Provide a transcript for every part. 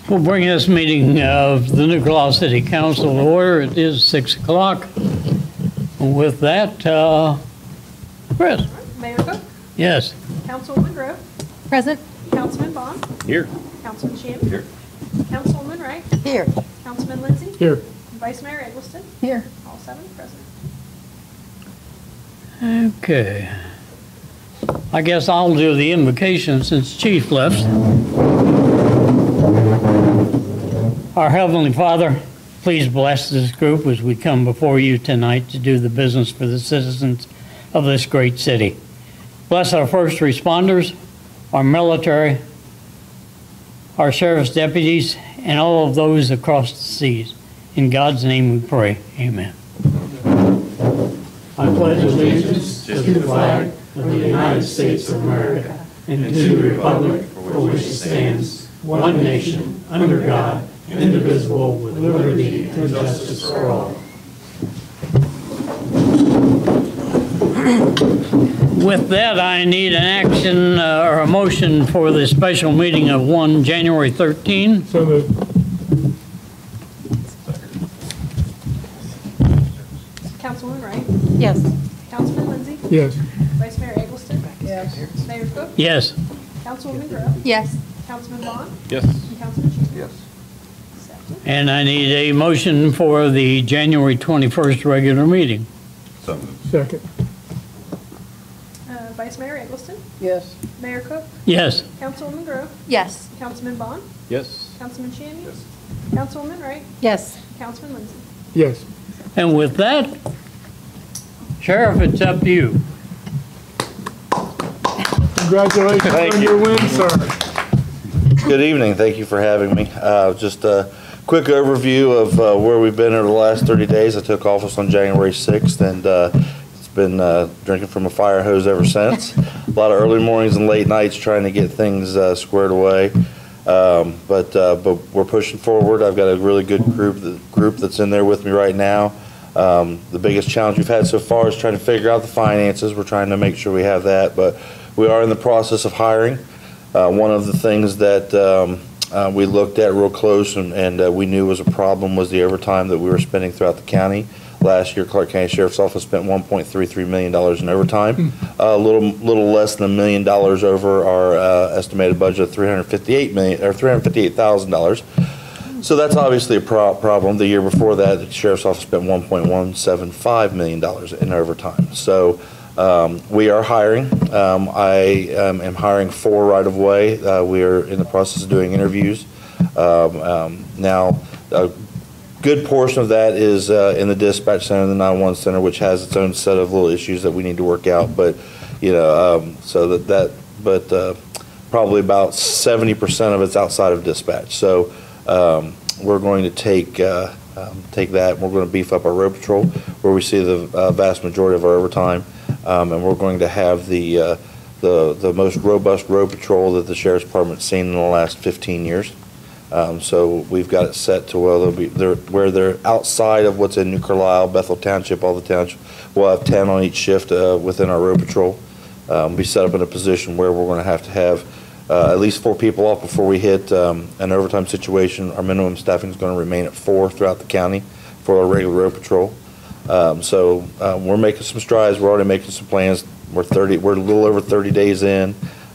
We'll bring this meeting of the New Carlisle City Council to order. It is 6 o'clock. With that, Chris? Mayor Cook? Yes. Councilwoman Grove? Present. Councilman Bond? Here. Councilman Shammy? Here. Councilwoman Wright? Here. Councilman Lindsay? Here. Vice Mayor Eggleston? Here. All seven present. Okay. I guess I'll do the invocation since Chief left. Our Heavenly Father, please bless this group as we come before you tonight to do the business for the citizens of this great city. Bless our first responders, our military, our sheriff's deputies, and all of those across the seas. In God's name we pray. Amen. I pledge allegiance to the flag of the United States of America and to the republic for which it stands, one nation, under God, indivisible, with liberty and justice for all. With that, I need an action or a motion for the special meeting of January 13. So moved. Councilwoman Wright? Yes. Councilman Lindsay? Yes. Vice Mayor Eggleston? Yes. Mayor Cook? Yes. Councilwoman Grove? Yes. Councilman Bond? Yes. And Councilman Shammy? Yes. Seven. And I need a motion for the January 21st regular meeting. So moved. Second. Vice Mayor Eggleston? Yes. Mayor Cook? Yes. Councilwoman Grove? Yes. Councilman Bond? Yes. Councilman Shammy? Yes. Councilwoman Wright? Yes. Councilman Lindsay? Yes. And with that, Sheriff, it's up to you. Congratulations Thank on you. your win, sir. Good evening. Thank you for having me. Just a quick overview of where we've been over the last 30 days. I took office on January 6th, and it's been drinking from a fire hose ever since. A lot of early mornings and late nights trying to get things squared away. But we're pushing forward. I've got a really good group that's in there with me right now. The biggest challenge we've had so far is trying to figure out the finances. We're trying to make sure we have that, but we are in the process of hiring. One of the things that we looked at real close and we knew was a problem was the overtime that we were spending throughout the county. Last year, Clark County Sheriff's Office spent $1.33 million in overtime, a little less than $1 million over our estimated budget of $358,000. So that's obviously a problem. The year before that, the Sheriff's Office spent $1.175 million in overtime. So we are hiring. I am hiring 4 right away. We are in the process of doing interviews. Now, a good portion of that is in the dispatch center, the 911 center, which has its own set of little issues that we need to work out. But, you know, probably about 70% of it's outside of dispatch. So we're going to take that. We're going to beef up our road patrol, where we see the vast majority of our overtime. And we're going to have the most robust road patrol that the Sheriff's Department's seen in the last 15 years. So we've got it set to where they're outside of what's in New Carlisle, Bethel Township, all the townships. We'll have 10 on each shift within our road patrol. Be set up in a position where we're going to have at least 4 people off before we hit an overtime situation. Our minimum staffing is going to remain at 4 throughout the county for our regular road patrol. So we're making some strides. We're already making some plans. We're a little over 30 days in,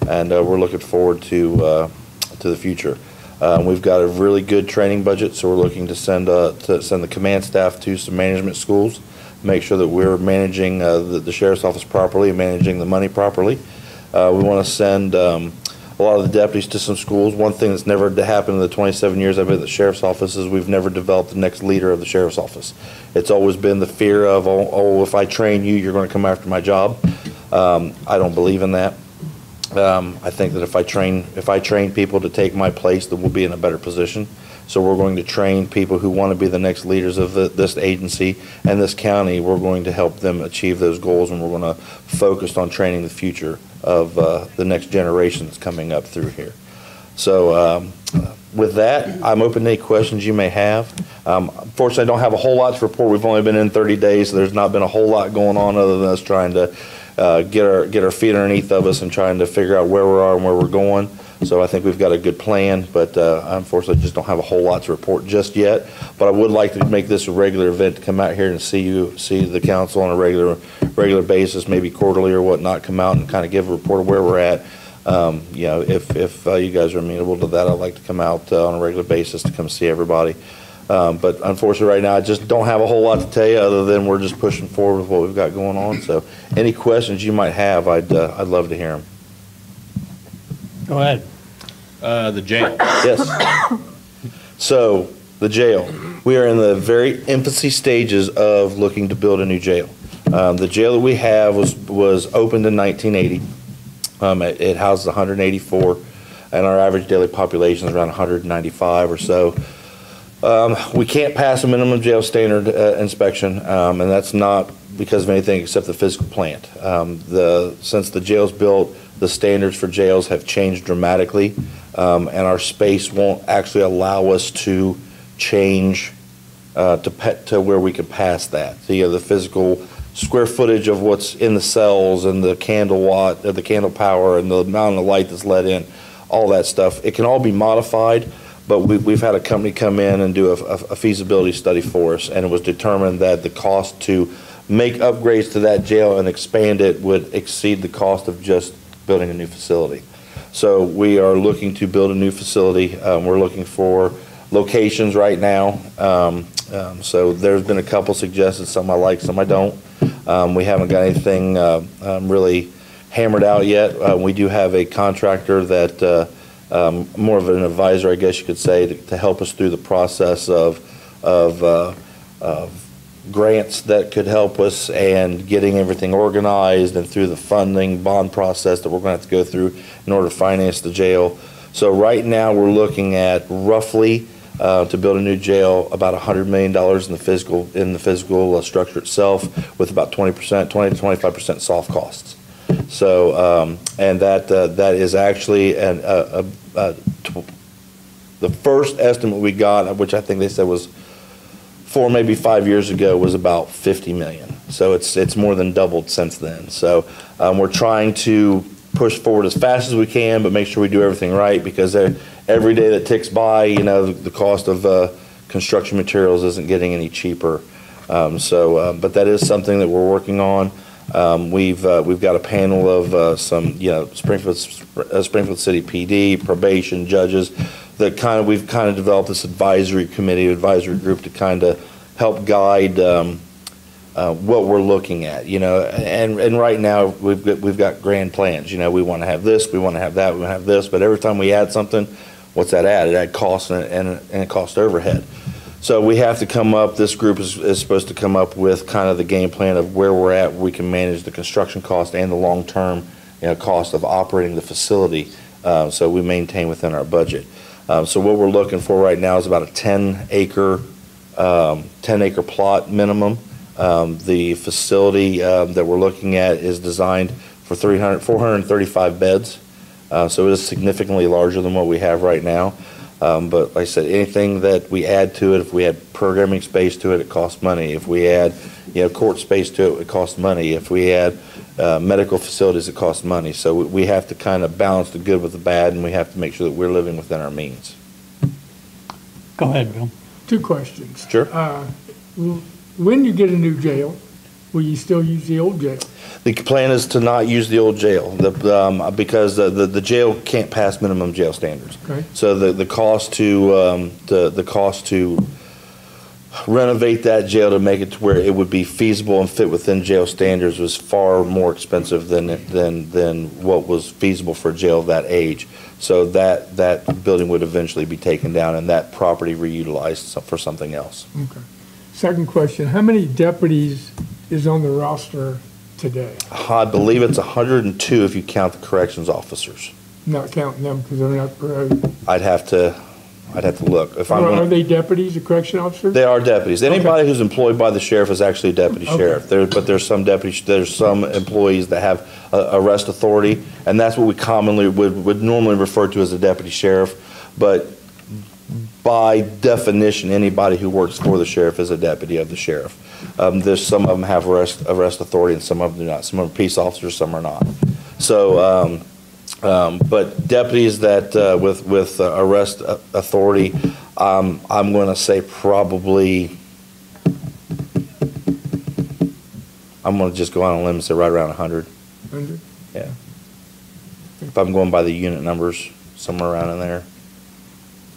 and we're looking forward to the future. We've got a really good training budget, so we're looking to send the command staff to some management schools, make sure that we're managing the Sheriff's Office properly, managing the money properly. We want to send a lot of the deputies to some schools. One thing that's never happened in the 27 years I've been at the Sheriff's Office is we've never developed the next leader of the Sheriff's Office. It's always been the fear of, oh, if I train you, you're going to come after my job. I don't believe in that. I think that if I train people to take my place, then we'll be in a better position. So we're going to train people who want to be the next leaders of this agency and this county. We're going to help them achieve those goals, and we're going to focus on training the future of the next generation that's coming up through here. So with that, I'm open to any questions you may have. Fortunately, I don't have a whole lot to report. We've only been in 30 days, so there's not been a whole lot going on other than us trying to get our feet underneath of us and trying to figure out where we are and where we're going. So I think we've got a good plan, but unfortunately just don't have a whole lot to report just yet. But I would like to make this a regular event to come out here and see the council on a regular basis, maybe quarterly or whatnot, come out and kind of give a report of where we're at. You know, if you guys are amenable to that, I'd like to come out on a regular basis to come see everybody. But unfortunately, right now, I just don't have a whole lot to tell you other than we're just pushing forward with what we've got going on. So any questions you might have, I'd love to hear them. Go ahead. The jail. Yes. So the jail, we are in the very infancy stages of looking to build a new jail. The jail that we have was opened in 1980. It houses 184, and our average daily population is around 195 or so. We can't pass a minimum jail standard inspection, and that's not because of anything except the physical plant. Since the jail's built, the standards for jails have changed dramatically, and our space won't actually allow us to change to where we can pass that. The physical square footage of what's in the cells and the candle watt, the candle power, and the amount of light that's let in, all that stuff. It can all be modified, but we've had a company come in and do a feasibility study for us, and it was determined that the cost to make upgrades to that jail and expand it would exceed the cost of just building a new facility. So we are looking to build a new facility. We're looking for locations right now. So there's been a couple suggested, some I like, some I don't. We haven't got anything really hammered out yet. We do have a contractor that more of an advisor, I guess you could say, to help us through the process of grants that could help us and getting everything organized and through the funding bond process that we're going to have to go through in order to finance the jail. So right now we're looking at roughly to build a new jail about $100 million in the physical structure itself, with about 20% to 25% soft costs. So and that is actually the first estimate we got, which I think they said was 4, maybe 5 years ago, was about $50 million. So it's more than doubled since then. So we're trying to push forward as fast as we can, but make sure we do everything right, because every day that ticks by, you know, the cost of construction materials isn't getting any cheaper. But that is something that we're working on. We've got a panel of some, you know, Springfield City PD, probation, judges, that we've kind of developed this advisory group to kind of help guide what we're looking at, you know. And right now we've got grand plans. You know, we want to have this, we want to have that, we want to have this, but every time we add something, what's that add? It adds cost and it cost overhead. So we have to come up, this group is supposed to come up with kind of the game plan of where we're at, where we can manage the construction cost and the long-term, you know, cost of operating the facility, so we maintain within our budget. So what we're looking for right now is about a 10-acre plot minimum. The facility that we're looking at is designed for 435 beds, so it is significantly larger than what we have right now. But like I said, anything that we add to it, if we add programming space to it, it costs money. If we add, you know, court space to it, it costs money. If we add medical facilities, it costs money. So we have to kind of balance the good with the bad, and we have to make sure that we're living within our means. Go ahead, Bill. 2 questions. Sure. When you get a new jail, will you still use the old jail? The plan is to not use the old jail, because the jail can't pass minimum jail standards. Okay. So the cost to renovate that jail to make it to where it would be feasible and fit within jail standards was far more expensive than what was feasible for a jail of that age. So that building would eventually be taken down and that property reutilized for something else. Okay. Second question, how many deputies is on the roster today? I believe it's 102 if you count the corrections officers. Not counting them because they're not. I'd have to look. Are they deputies, the correction officers? They are deputies. Anybody Okay. who's employed by the sheriff is actually a deputy Okay. sheriff. There's some employees that have arrest authority, and that's what we commonly would normally refer to as a deputy sheriff. But by definition, anybody who works for the sheriff is a deputy of the sheriff. There's some of them have arrest authority, and some of them do not. Some are peace officers, some are not. So But deputies that, with arrest authority, I'm going to say probably, I'm going to just go on a limb and say right around 100. 100? Yeah. If I'm going by the unit numbers, somewhere around in there.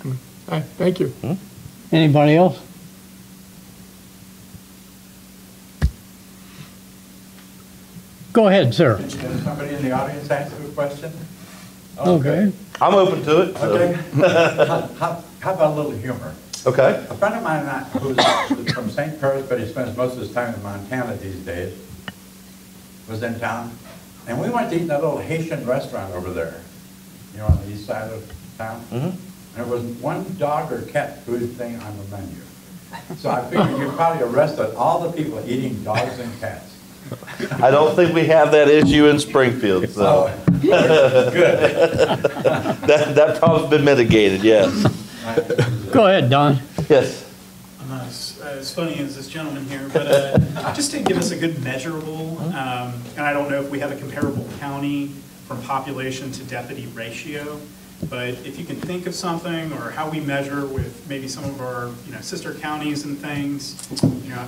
All right, thank you. Anybody else? Go ahead, sir. Can somebody in the audience ask you a question? Okay. I'm open to it. so- Okay. How about a little humor? Okay. A friend of mine and I, who's from St. Paris, but he spends most of his time in Montana these days, was in town, and we went to eat in that little Haitian restaurant over there, you know, on the east side of town. Mhm. And there was one dog or cat food thing on the menu. So I figured you probably arrested all the people eating dogs and cats. I don't think we have that issue in Springfield, so Oh, good. that problem's been mitigated, yes. Go ahead, Don. Yes. I'm not as funny as this gentleman here, but just to give us a good measurable, and I don't know if we have a comparable county from population to deputy ratio, but if you can think of something or how we measure with maybe some of our, sister counties and things,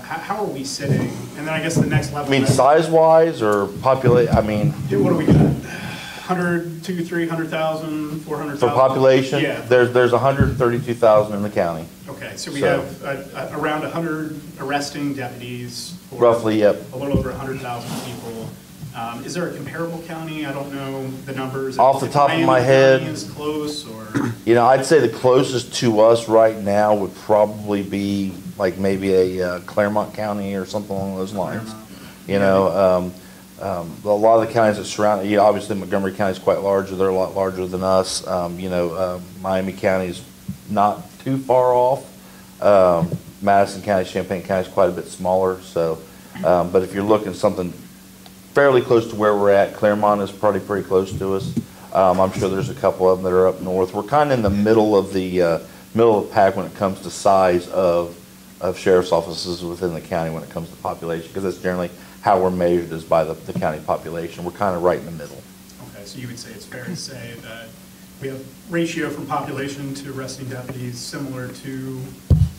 how are we sitting? And then I guess the next level. I mean, size-wise or populate, I mean, What do we got? 100, 200, 300,000, 400,000? for population, Yeah. there's 132,000 in the county. Okay, so we So- have around 100 arresting deputies. For Roughly, yep. A little over 100,000 people. Is there a comparable county? I don't know the numbers. Off the If top of Miami my head- County is close, or, I'd say the closest to us right now would probably be like maybe a Claremont County or something along those lines. A lot of the counties that surround, obviously Montgomery County is quite larger. They're a lot larger than us. Miami County's not too far off. Madison County, Champaign County is quite a bit smaller. So, but if you're looking something fairly close to where we're at, Claremont is probably pretty close to us. I'm sure there's a couple of them that are up north. We're kind of in the middle of the pack when it comes to size of sheriff's offices within the county when it comes to population, because that's generally how we're measured, is by the county population. We're kind of right in the middle. okay, so you would say it's fair to say that we have ratio from population to arresting deputies similar to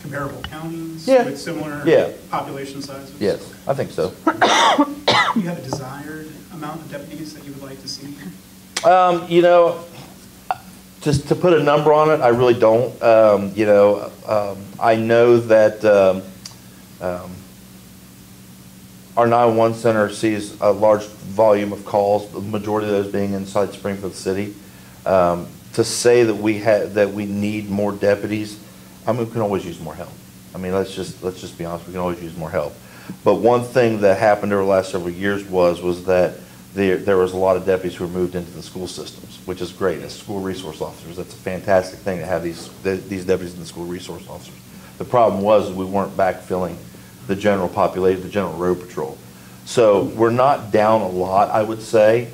comparable counties? Yeah. With similar Yeah. population sizes? Yes, I think so. Do you have a desired amount of deputies that you would like to see? Just to put a number on it, I really don't. I know that our 911 center sees a large volume of calls, the majority of those being inside Springfield City. To say that we need more deputies, we can always use more help. Let's just be honest, we can always use more help. But one thing that happened over the last several years was that there was a lot of deputies who were moved into the school systems, which is great. As school resource officers, that's a fantastic thing to have these deputies in the school resource officers. The problem was we weren't backfilling the general population, the general road patrol. So we're not down a lot, I would say.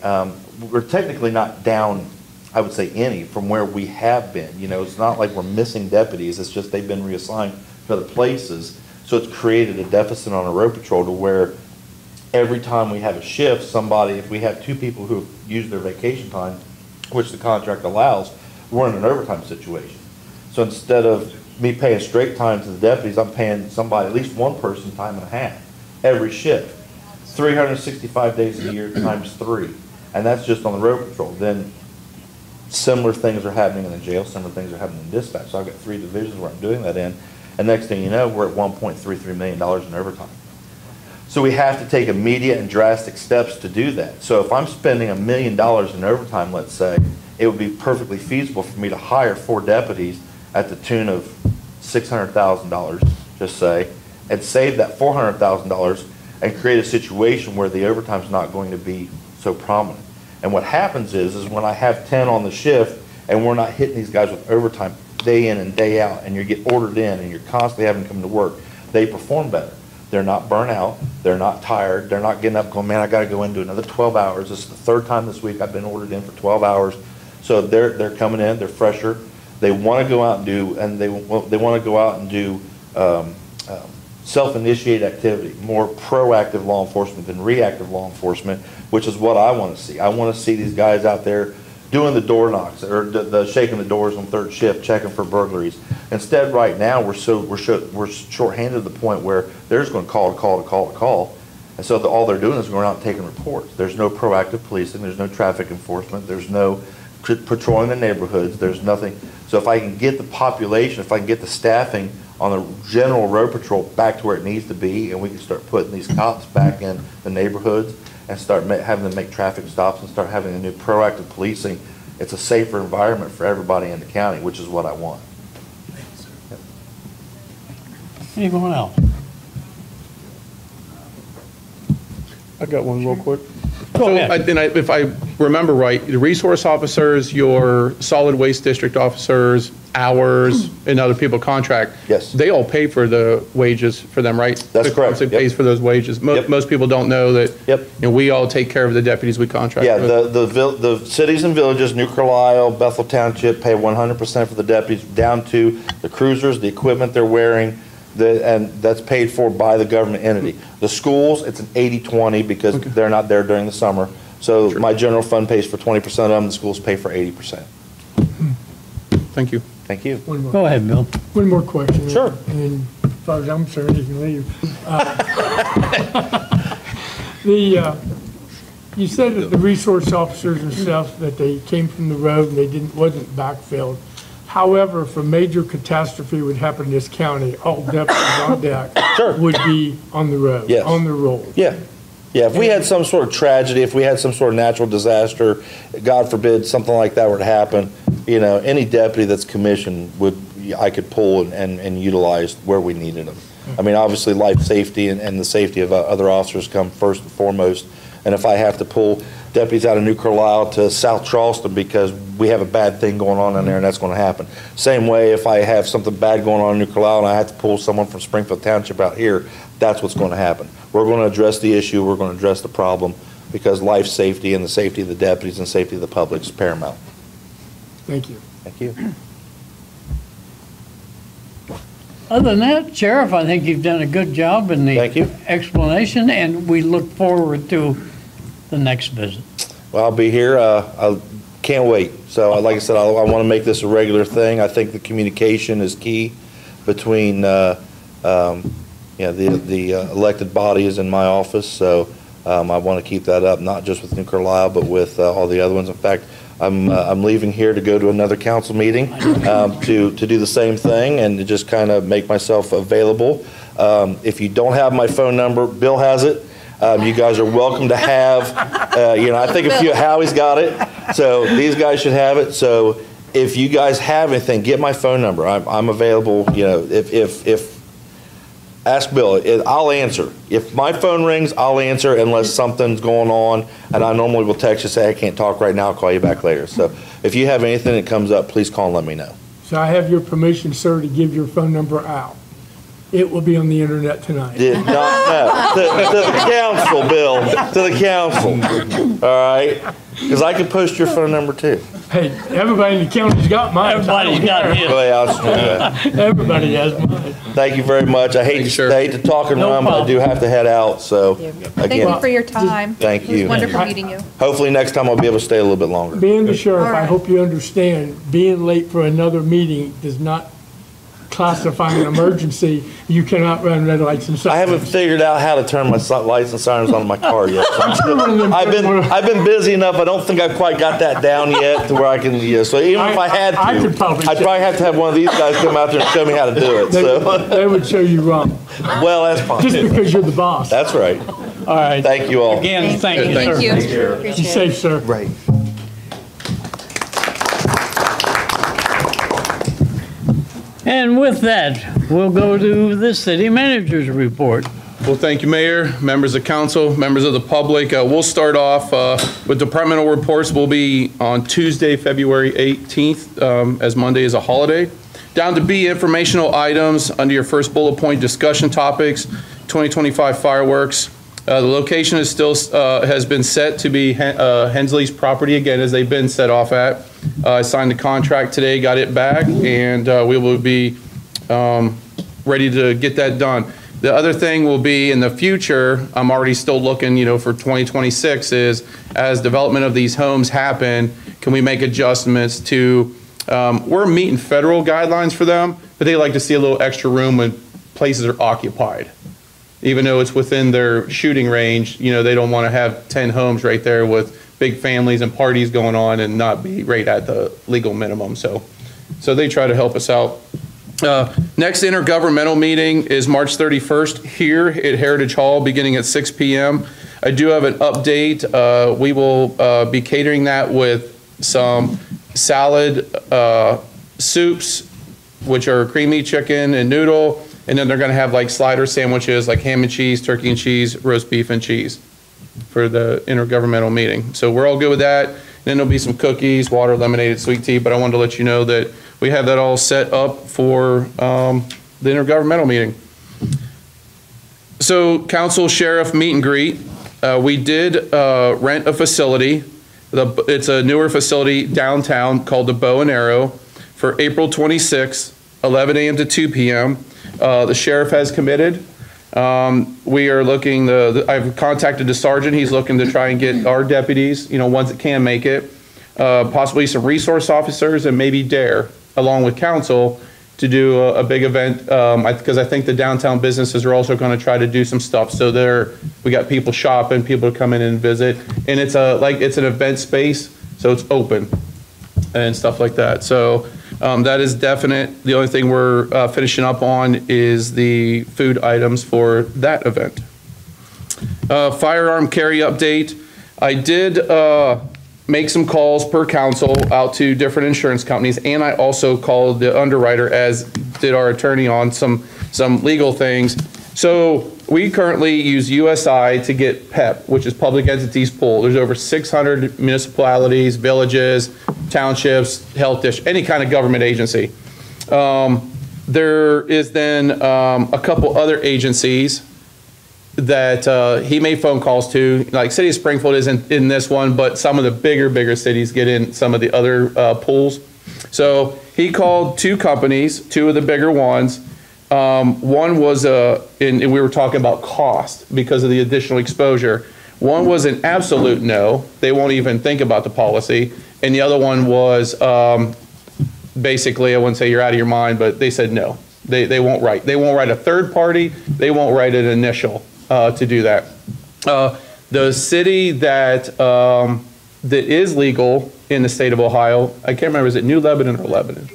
We're technically not down, I would say, any from where we have been. It's not like we're missing deputies. It's just they've been reassigned to other places. So it's created a deficit on a road patrol to where every time we have a shift, if we have two people who use their vacation time, which the contract allows, we're in an overtime situation. So instead of me paying straight time to the deputies, I'm paying somebody, at least one person, time and a half every shift. 365 days a year times 3. And that's just on the road patrol. Then similar things are happening in the jail, similar things are happening in dispatch. So I've got 3 divisions where I'm doing that in. And next thing you know, we're at $1.33 million in overtime. So we have to take immediate and drastic steps to do that. So if I'm spending $1 million in overtime, let's say, it would be perfectly feasible for me to hire 4 deputies at the tune of $600,000, just say, and save that $400,000 and create a situation where the overtime is not going to be so prominent. And what happens is when I have 10 on the shift and we're not hitting these guys with overtime day in and day out, and you get ordered in and you're constantly having to come to work, they perform better. They're not burnt out. They're not tired. They're not getting up going, man, I got to go into another 12 hours. This is the 3rd time this week I've been ordered in for 12 hours. So they're coming in. They're fresher. They want to go out and do self-initiated activity, more proactive law enforcement than reactive law enforcement, which is what I want to see. I want to see these guys out there doing the door knocks or the shaking the doors on third shift, checking for burglaries. Instead, right now, we're shorthanded to the point where they're just going to call. And so all they're doing is going out and taking reports. There's no proactive policing. There's no traffic enforcement. There's no patrolling the neighborhoods. There's nothing. So if I can get the population, if I can get the staffing on the general road patrol back to where it needs to be, and we can start putting these cops back in the neighborhoods and start having them make traffic stops and start having a new proactive policing, it's a safer environment for everybody in the county, which is what I want. Anyone else? I got one real quick. Go ahead. If I remember right, the resource officers, your solid waste district officers, ours, and other people contract. Yes. They all pay for the wages for them, right? That's The correct. council pays Yep. for those wages. Yep. Most people don't know that. Yep. You know, we all take care of the deputies we contract Yeah, with. the cities and villages, New Carlisle, Bethel Township, pay 100% for the deputies, down to the cruisers, the equipment they're wearing, and that's paid for by the government entity. The schools, it's an 80-20 because they're not there during the summer. So my general fund pays for 20% of them, the schools pay for 80%. Thank you. Thank you. One more. Go ahead, Bill. One more question. Sure. And as far as I'm concerned, you can leave. You said that the resource officers and stuff, that they came from the road and they wasn't backfilled. However, if a major catastrophe would happen in this county, all deputies on deck would be on the road, Yes. on the roll. Yeah. Yeah, if we had some sort of tragedy, if we had some sort of natural disaster, God forbid, something like that were to happen, you know, any deputy that's commissioned I could pull and utilize where we needed them. I mean, obviously, life safety and the safety of other officers come first and foremost. And if I have to pull deputies out of New Carlisle to South Charleston because we have a bad thing going on in there, and that's going to happen. Same way, if I have something bad going on in New Carlisle and I have to pull someone from Springfield Township out here, that's what's going to happen. We're going to address the issue, we're going to address the problem, because life safety and the safety of the deputies and safety of the public is paramount. Thank you. Thank you. Other than that, Sheriff, I think you've done a good job in the Thank you. explanation, and we look forward to the next visit. Well, I'll be here. I can't wait. So, like I said, I want to make this a regular thing. I think the communication is key between the elected bodies in my office. So, I want to keep that up, not just with New Carlisle, but with all the other ones. In fact, I'm leaving here to go to another council meeting to do the same thing and to just kind of make myself available. If you don't have my phone number, Bill has it. You guys are welcome to have, I think Howie's got it, so these guys should have it. So if you guys have anything, get my phone number. I'm available, if ask Bill, I'll answer. If my phone rings, I'll answer unless something's going on, and I normally will text you, say, I can't talk right now, I'll call you back later. So if you have anything that comes up, please call and let me know. So I have your permission, sir, to give your phone number out. It will be on the internet tonight. Did not know. To the council, Bill, to the council, all right? Because I could post your phone number too. Hey, everybody in the county's got mine. Everybody's got his. Oh, yeah, I'll just do that. Everybody has mine. Thank you very much. I hate to talk and No run, but I problem. do have to head out, so Thank you again, for your time. Thank It was you. wonderful meeting you. hopefully next time I'll be able to stay a little bit longer. Being the sheriff, All I right. hope you understand, being late for another meeting does not classify an emergency. You cannot run red lights and I haven't sirens. figured out how to turn my lights and sirens on my car yet. I've been busy enough. I don't think I've quite got that down yet to where I can. So even if I had to, I could probably- I'd probably have to have one of these guys come out there and show me how to do it. So, They would show you wrong, well, that's just possible. because you're the boss. That's right. All right. Thank you all. Again, thank you, Thank sir. Thank you. Be Appreciate it. safe, sir. Right. And with that, we'll go to the city manager's report. Well, thank you, Mayor, members of council, members of the public. We'll start off with departmental reports. Will be on Tuesday, February 18th, as Monday is a holiday. Down to B, informational items under your first bullet point, discussion topics, 2025 fireworks. The location is still, has been set to be Hensley's property again, as they've been set off at. I signed the contract today, got it back, and we will be ready to get that done. The other thing will be in the future, I'm already still looking, for 2026, is as development of these homes happen, can we make adjustments to, we're meeting federal guidelines for them, but they like to see a little extra room when places are occupied. Even though it's within their shooting range, you know, they don't want to have 10 homes right there with big families and parties going on and not be right at the legal minimum. So they try to help us out. Next intergovernmental meeting is March 31st here at Heritage Hall, beginning at 6 p.m. I do have an update. We will be catering that with some salad soups, which are creamy chicken and noodle, and then they're going to have like slider sandwiches, like ham and cheese, turkey and cheese, roast beef and cheese for the intergovernmental meeting. So we're all good with that. Then there'll be some cookies, water, lemonade, sweet tea, but I wanted to let you know that we have that all set up for the intergovernmental meeting. So council sheriff meet and greet. We did rent a facility. It's a newer facility downtown called the Bow and Arrow for April 26th, 11 a.m. to 2 p.m. The sheriff has committed. We are looking, I've contacted the sergeant. He's looking to try and get our deputies, you know, ones that can make it, possibly some resource officers and maybe DARE, along with council, to do a big event, because I think the downtown businesses are also going to try to do some stuff. So we got people shopping, people to come in and visit, and it's an event space, so it's open and stuff like that. So that is definite. The only thing we're finishing up on is the food items for that event. Firearm carry update. I did make some calls per council out to different insurance companies, and I also called the underwriter, as did our attorney, on some legal things. So we currently use USI to get PEP, which is Public Entities Pool. There's over 600 municipalities, villages, townships, health districts, any kind of government agency. There is then a couple other agencies that he made phone calls to, like City of Springfield isn't in this one, but some of the bigger cities get in some of the other pools. So he called two companies, two of the bigger ones. One was, and we were talking about cost because of the additional exposure. One was an absolute no, they won't even think about the policy. And the other one was basically, I wouldn't say you're out of your mind, but they said no. They won't write. They won't write a third party. They won't write an initial to do that. The city that is legal in the state of Ohio, I can't remember, is it New Lebanon or Lebanon?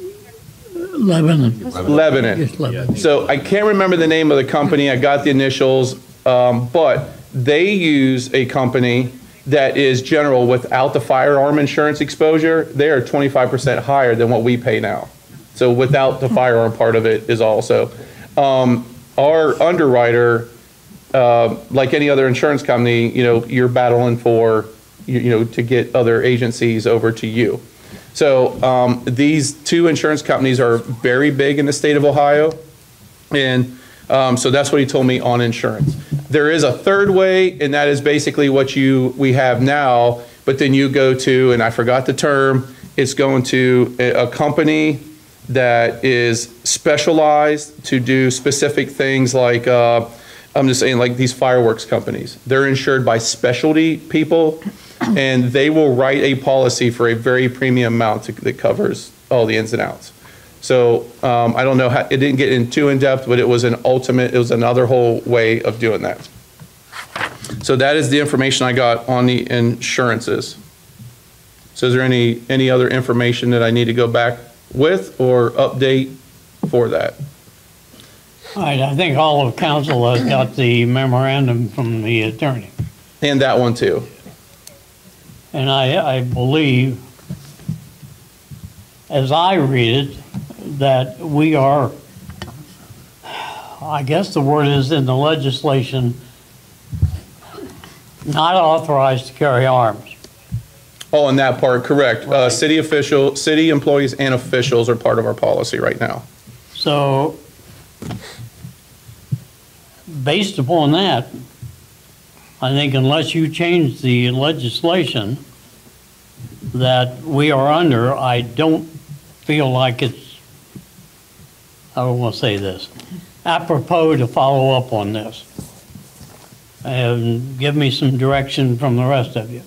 Lebanon. Lebanon. Yes, Lebanon. So I can't remember the name of the company. I got the initials, but they use a company that is general without the firearm insurance exposure. They are 25% higher than what we pay now. So without the firearm part of it is also. Our underwriter, like any other insurance company, you know, you're battling for, you know, to get other agencies over to you. So these two insurance companies are very big in the state of Ohio. And so that's what he told me on insurance. There is a third way, and that is basically what we have now, but then you go to, and I forgot the term, it's going to a company that is specialized to do specific things like, I'm just saying, like these fireworks companies. They're insured by specialty people, and they will write a policy for a very premium amount that covers all the ins and outs. So I don't know how, it didn't get in too in depth, but it was another whole way of doing that. So that is the information I got on the insurances. So is there any other information that I need to go back with or update for that? All right, I think all of council has got the memorandum from the attorney. And that one too. And I believe, as I read it, that we are, I guess the word is in the legislation, not authorized to carry arms. Oh, in that part, correct. Right. City employees and officials are part of our policy right now. So, based upon that, I think unless you change the legislation that we are under, I don't feel like it's, I don't want to say this, apropos to follow up on this. And give me some direction from the rest of you.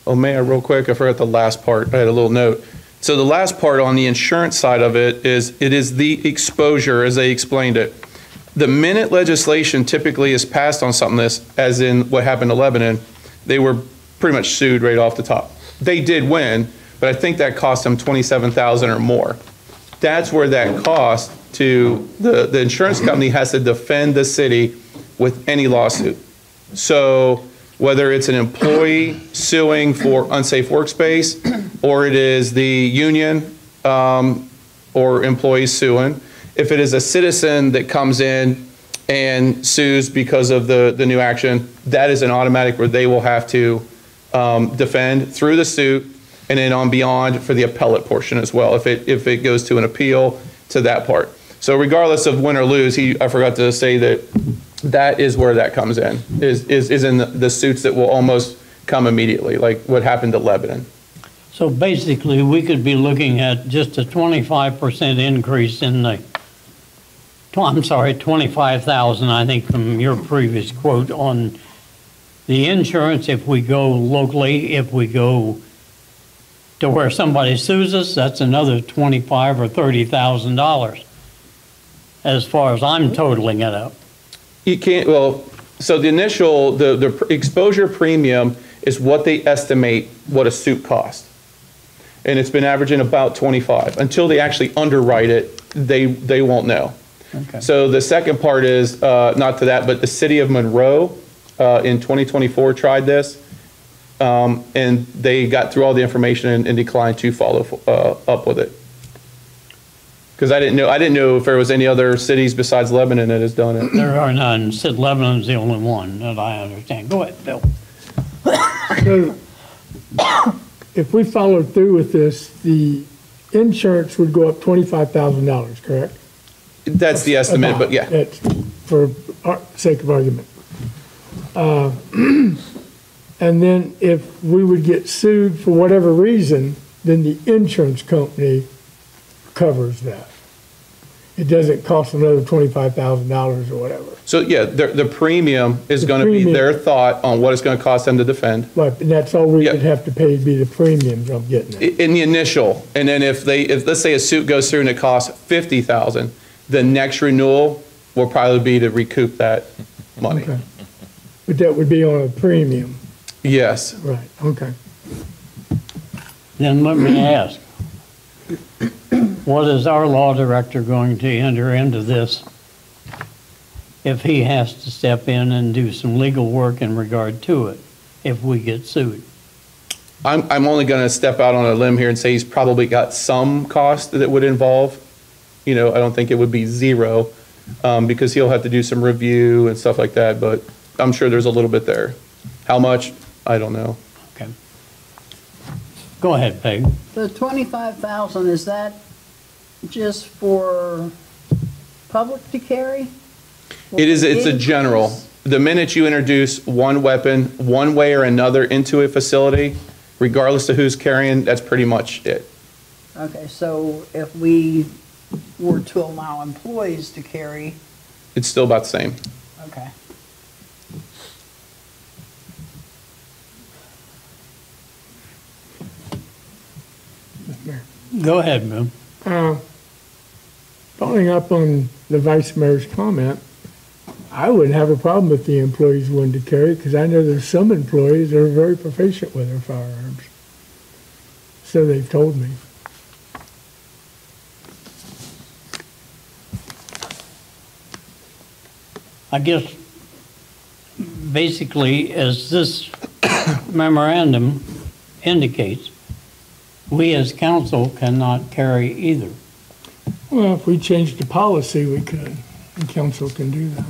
Oh, Mayor, real quick, I forgot the last part. I had a little note. So the last part on the insurance side of it is the exposure, as they explained it. The minute legislation typically is passed on something this, as in what happened to Lebanon, they were pretty much sued right off the top. They did win, but I think that cost them $27,000 or more. That's where that cost to the insurance company has to defend the city with any lawsuit. So whether it's an employee suing for unsafe workspace, or it is the union or employees suing, if it is a citizen that comes in and sues because of the new action, that is an automatic where they will have to defend through the suit, and then on beyond for the appellate portion as well, if it goes to an appeal to that part. So regardless of win or lose, I forgot to say that is where that comes in, is in the suits that will almost come immediately, like what happened to Lebanon. So basically, we could be looking at just a 25% increase in the, I'm sorry, 25,000, I think, from your previous quote on the insurance if we go locally. If we go to where somebody sues us, that's another $25,000 or $30,000, as far as I'm totaling it up. You can't, well, so the initial, the exposure premium is what they estimate what a suit costs. And it's been averaging about 25. Until they actually underwrite it, they won't know. Okay. So the second part is, not to that, but the city of Monroe in 2024 tried this, and they got through all the information and declined to follow up with it. Because I didn't know if there was any other cities besides Lebanon that has done it. There are none. Sid Lebanon's the only one that I understand. Go ahead, Bill. So if we followed through with this, the insurance would go up $25,000, correct? That's the estimate, but yeah. That's for sake of argument. And then if we would get sued for whatever reason, then the insurance company covers that. It doesn't cost another $25,000 or whatever. So yeah, the premium is The going to be premium. their thought on what it's going to cost them to defend. Right, and that's all we Yep. would have to pay would be the premiums I'm getting at. In the initial, and then if let's say a suit goes through and it costs $50,000, the next renewal will probably be to recoup that money. Okay. But that would be on a premium, Yes. right, okay. Then let me ask, what is our law director going to enter into this if he has to step in and do some legal work in regard to it, if we get sued? I'm only going to step out on a limb here and say he's probably got some cost that it would involve. I don't think it would be zero, because he'll have to do some review and stuff like that, but I'm sure there's a little bit there. How much? I don't know. Okay. Go ahead, Peg. The 25,000, is that just for public to carry? It's a general. The minute you introduce one weapon, one way or another, into a facility, regardless of who's carrying, that's pretty much it. Okay, so if we were to allow employees to carry, It's still about the same. okay. Go ahead, Bill. Following up on the vice mayor's comment, I wouldn't have a problem if the employees wanted to carry, because I know there's some employees that are very proficient with their firearms. So they've told me. I guess, basically, as this memorandum indicates, we as council cannot carry either. Well, if we changed the policy, we could, and council can do that.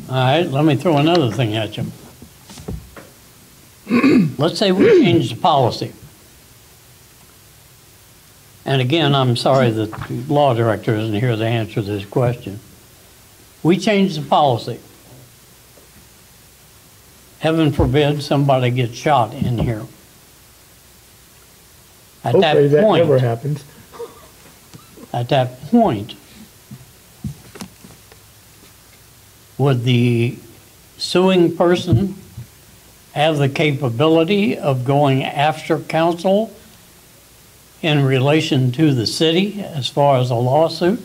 All right, let me throw another thing at you. Let's say we change the policy. And again, I'm sorry that the law director isn't here to answer this question. We change the policy. Heaven forbid somebody gets shot in here. At Hopefully that that never point, happens. at that point, would the suing person have the capability of going after council in relation to the city as far as a lawsuit?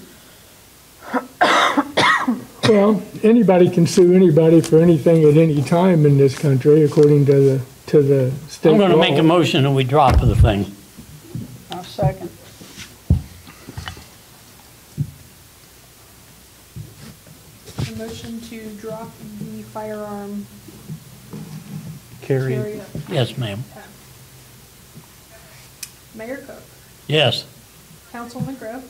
Well, anybody can sue anybody for anything at any time in this country, according to the state law. I'm going to make a motion that we drop the thing. I'll second. A motion to drop the firearm Carrie? carry. Yes, ma'am. Mayor Cook, Yes. Councilwoman Grove,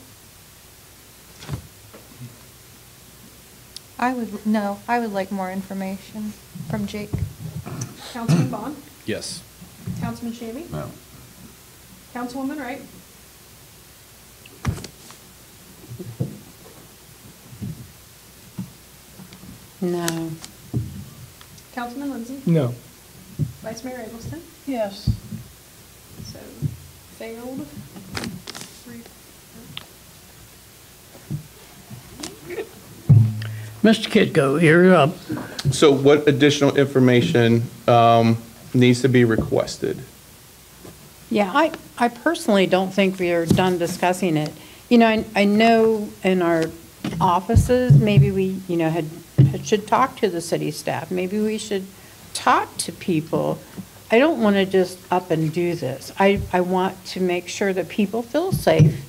I would like more information from Jake. Councilman Bond, Yes. Councilman Shammy. No. Councilwoman Wright, No. Councilman Lindsay, No. Vice Mayor Eggleston. Yes. So failed. Three. Mr. Kitco, you're up. So what additional information needs to be requested? Yeah, I personally don't think we are done discussing it. You know, I know in our offices, maybe we, should talk to the city staff. Maybe we should talk to people. I don't want to just up and do this. I want to make sure that people feel safe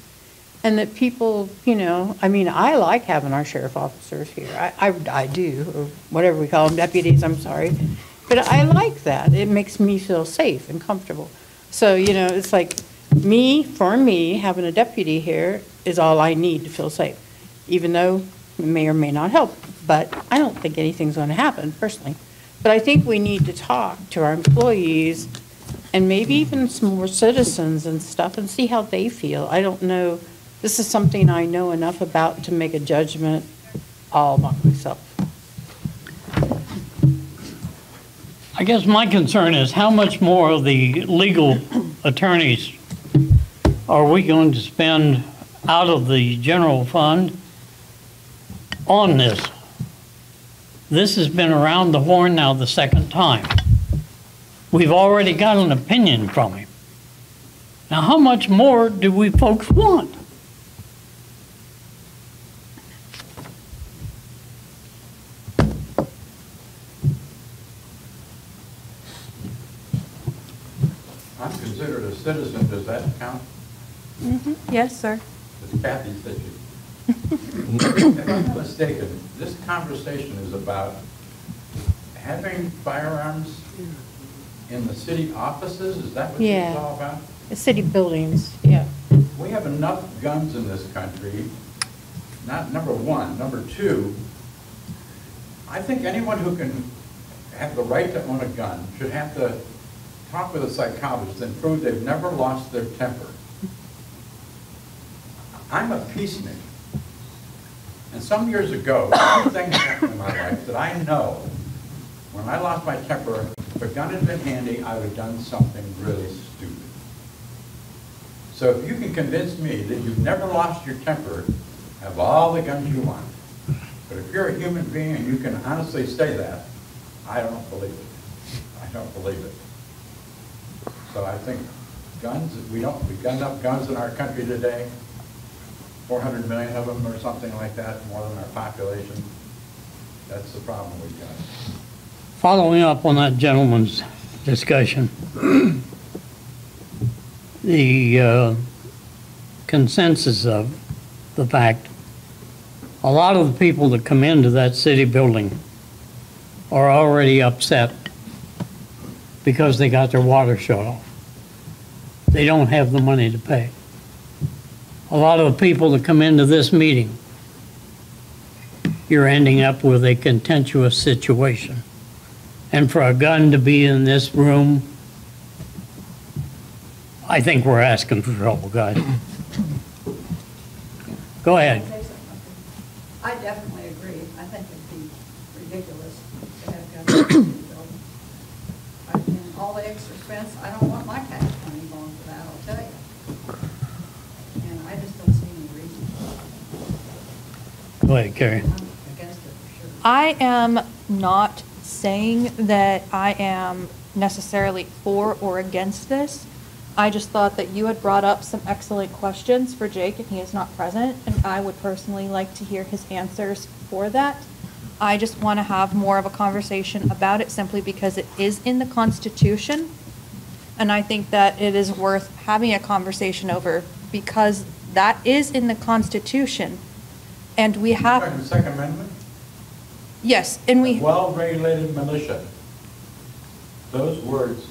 and that people, I like having our sheriff officers here. I do, or whatever we call them, deputies, I'm sorry. But I like that. It makes me feel safe and comfortable. So, it's like for me, having a deputy here is all I need to feel safe, even though it may or may not help. But I don't think anything's going to happen personally. But I think we need to talk to our employees and maybe even some more citizens and stuff and see how they feel. I don't know. This is something I know enough about to make a judgment all by myself. I guess my concern is how much more of the legal attorneys are we going to spend out of the general fund on this? This has been around the horn now the second time. We've already got an opinion from him. Now, how much more do we folks want? I'm considered a citizen, does that count? Yes, sir. As Kathy said, if I'm not mistaken, this conversation is about having firearms in the city offices? Is that what this Yeah. is all about? The city buildings, yeah. We have enough guns in this country, not number one. Number two, I think anyone who can have the right to own a gun should have to talk with a psychologist and prove they've never lost their temper. I'm a peacemaker. And some years ago, two things happened in my life that I know, when I lost my temper, if a gun had been handy, I would have done something really stupid. So if you can convince me that you've never lost your temper, have all the guns you want. But if you're a human being and you can honestly say that, I don't believe it. I don't believe it. So I think guns, we've got enough guns in our country today, 400 million of them or something like that, more than our population. That's the problem we've got. Following up on that gentleman's discussion, the consensus of the fact, a lot of the people that come into that city building are already upset because they got their water shut off. They don't have the money to pay. A lot of the people that come into this meeting, you're ending up with a contentious situation. And for a gun to be in this room, I think we're asking for trouble, guys. Go ahead. I definitely agree. I think it'd be ridiculous to have guns in the building. And all the extra expense, I don't want my tax money going for that, I'll tell you. And I just don't see any reason. Go ahead, Carrie. I'm against it for sure. I am not saying that I am necessarily for or against this. I just thought that you had brought up some excellent questions for Jake, and he is not present, and I would personally like to hear his answers for that. I just want to have more of a conversation about it simply because it is in the Constitution, and I think that it is worth having a conversation over because that is in the Constitution, and we have... Talking Second Amendment? Yes, and we... Well-regulated militia. Those words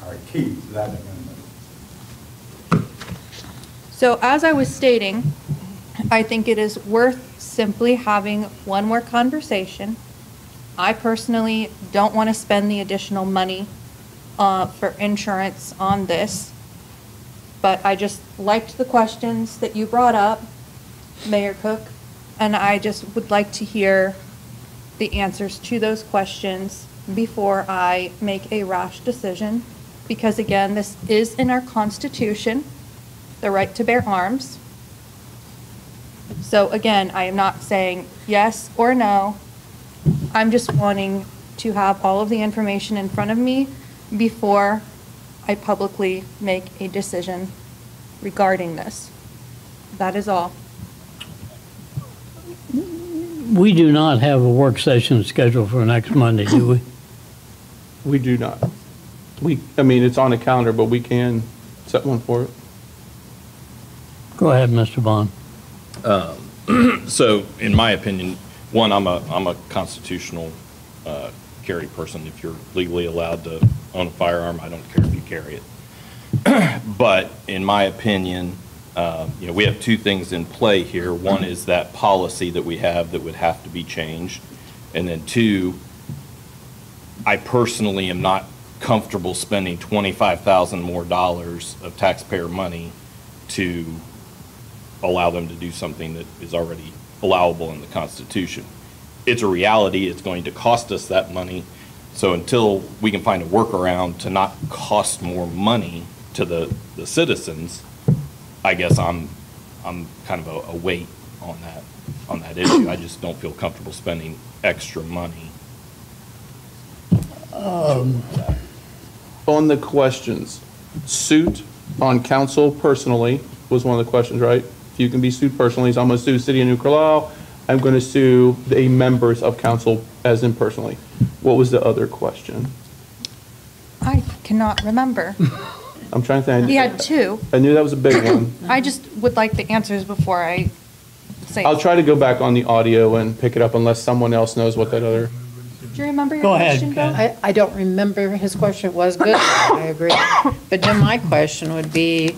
are key to that amendment. So as I was stating, I think it is worth simply having one more conversation. I personally don't want to spend the additional money for insurance on this, but I just liked the questions that you brought up, Mayor Cook, and I just would like to hear the answers to those questions before I make a rash decision. Because again, this is in our Constitution, the right to bear arms. So again, I am not saying yes or no. I'm just wanting to have all of the information in front of me before I publicly make a decision regarding this. That is all. We do not have a work session scheduled for next Monday, do we? We do not. I mean, it's on the calendar, but we can set one for it. Go ahead, Mr. Bond. So, in my opinion, one, I'm a constitutional carry person. If you're legally allowed to own a firearm, I don't care if you carry it. But in my opinion, we have two things in play here. One is that policy that we have that would have to be changed, and then two, I personally am not comfortable spending $25,000 more of taxpayer money to allow them to do something that is already allowable in the Constitution. It's a reality. It's going to cost us that money. So until we can find a workaround to not cost more money to the citizens, I guess I'm kind of a wait on that issue. I just don't feel comfortable spending extra money. On the questions, suit on council personally was one of the questions, right? If you can be sued personally, so I'm going to sue City of New Carlisle. I'm going to sue the members of council as in personally. What was the other question? I cannot remember. I'm trying to think. He had two. I knew that was a big one. I just would like the answers before I say. I'll try to go back on the audio and pick it up unless someone else knows what that other. Do you remember your Go ahead, question, Bill? Ken. I don't remember his question. Was good. I agree. But then my question would be,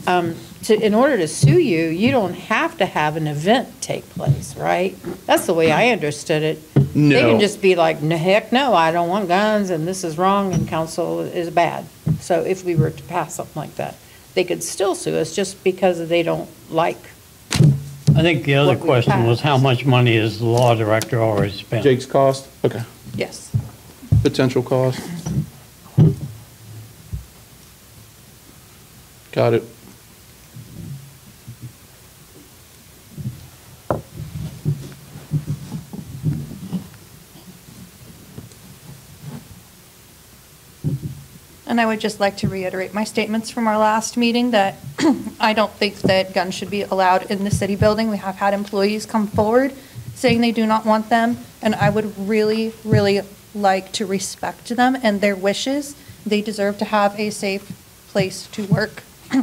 in order to sue you, you don't have to have an event take place, right? That's the way I understood it. No. They can just be like, "No, heck no, I don't want guns and this is wrong and council is bad." So if we were to pass something like that, they could still sue us just because they don't like. I think the other What we question was passed. how much money has the law director already spent? Jake's cost? Okay. Yes. Potential cost. Got it. And I would just like to reiterate my statements from our last meeting that I don't think that guns should be allowed in the city building. We have had employees come forward saying they do not want them, and I would really, really like to respect them and their wishes. They deserve to have a safe place to work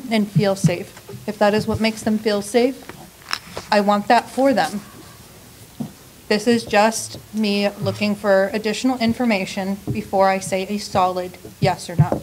and feel safe. If that is what makes them feel safe, I want that for them. This is just me looking for additional information before I say a solid yes or no.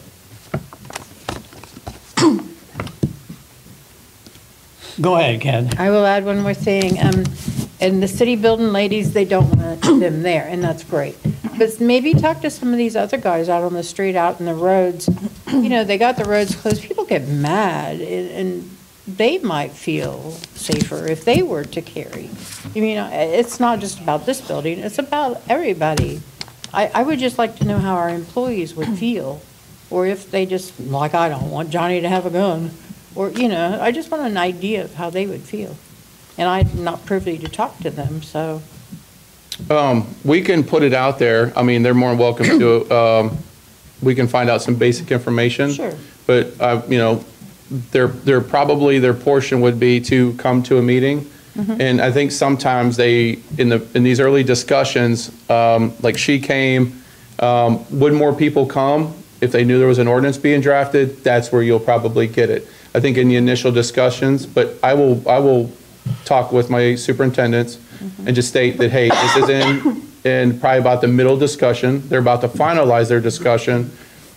Go ahead, Ken. I will add one more thing. And the city building ladies, they don't want them there, and that's great. But maybe talk to some of these other guys out on the street, out in the roads. You know, they got the roads closed. People get mad, and they might feel safer if they were to carry. I mean, it's not just about this building, it's about everybody. I would just like to know how our employees would feel, or if they just, like, I don't want Johnny to have a gun, or, you know, I just want an idea of how they would feel. And I'm not privy to talk to them, so. We can put it out there. I mean, they're more than welcome to we can find out some basic information. Sure. But, you know, their probably their portion would be to come to a meeting. And I think sometimes they, in these early discussions, like she came, would more people come if they knew there was an ordinance being drafted? That's where you'll probably get it. I think in the initial discussions, but I will talk with my superintendents and just state that, hey, this is in probably about the middle discussion. They're about to finalize their discussion.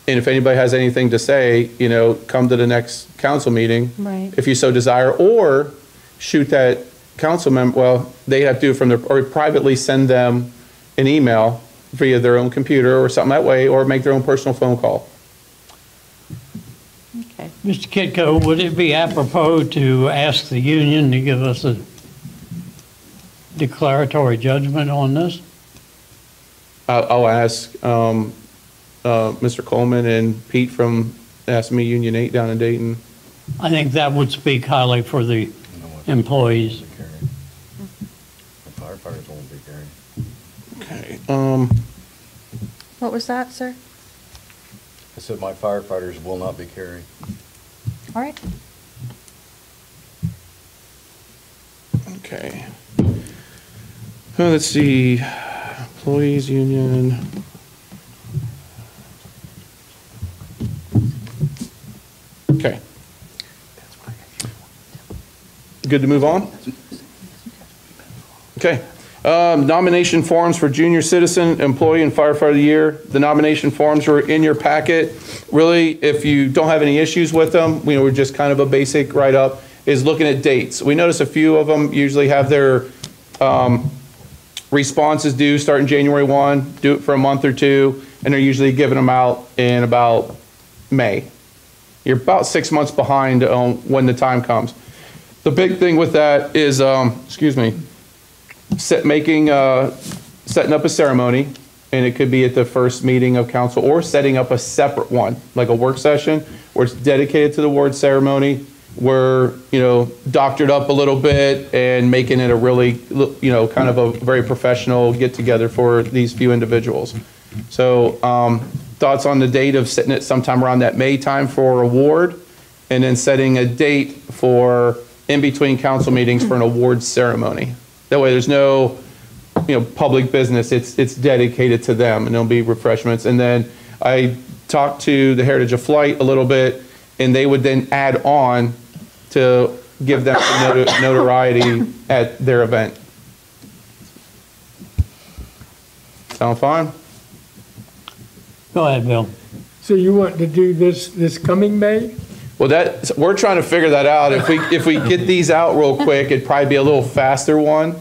And if anybody has anything to say, you know, come to the next council meeting. Right. If you so desire, or shoot that council member, well, they have to do it from their, or privately send them an email via their own computer or something that way, or make their own personal phone call. Okay. Mr. Kitco, would it be apropos to ask the union to give us a declaratory judgment on this? I'll ask Mr. Coleman and Pete from ASME Union 8 down in Dayton. I think that would speak highly for the employees. The firefighters won't be carrying. Okay. What was that, sir? I said my firefighters will not be carrying. All right. Okay. Let's see. Employees union. Okay. Good to move on? Okay. Nomination forms for junior citizen, employee, and firefighter of the year. The nomination forms are in your packet. Really, if you don't have any issues with them, we're just kind of a basic write-up, is looking at dates. We notice a few of them usually have their responses due starting January 1, do it for a month or two, and they're usually giving them out in about May. You're about 6 months behind on when the time comes. The big thing with that is, setting up a ceremony, and it could be at the first meeting of council, or setting up a separate one, like a work session, where it's dedicated to the award ceremony. We're, doctored up a little bit and making it a really, kind of a very professional get-together for these few individuals. So, thoughts on the date of setting it sometime around that May time for award, and then setting a date for in between council meetings for an award ceremony. That way there's no, public business. It's dedicated to them, and there'll be refreshments. And then I talked to the Heritage of Flight a little bit, and they would then add on to give them some notoriety at their event. Sound fine? Go ahead, Bill. So you want to do this coming May? Well, we're trying to figure that out. If we get these out real quick, it'd probably be a little faster one.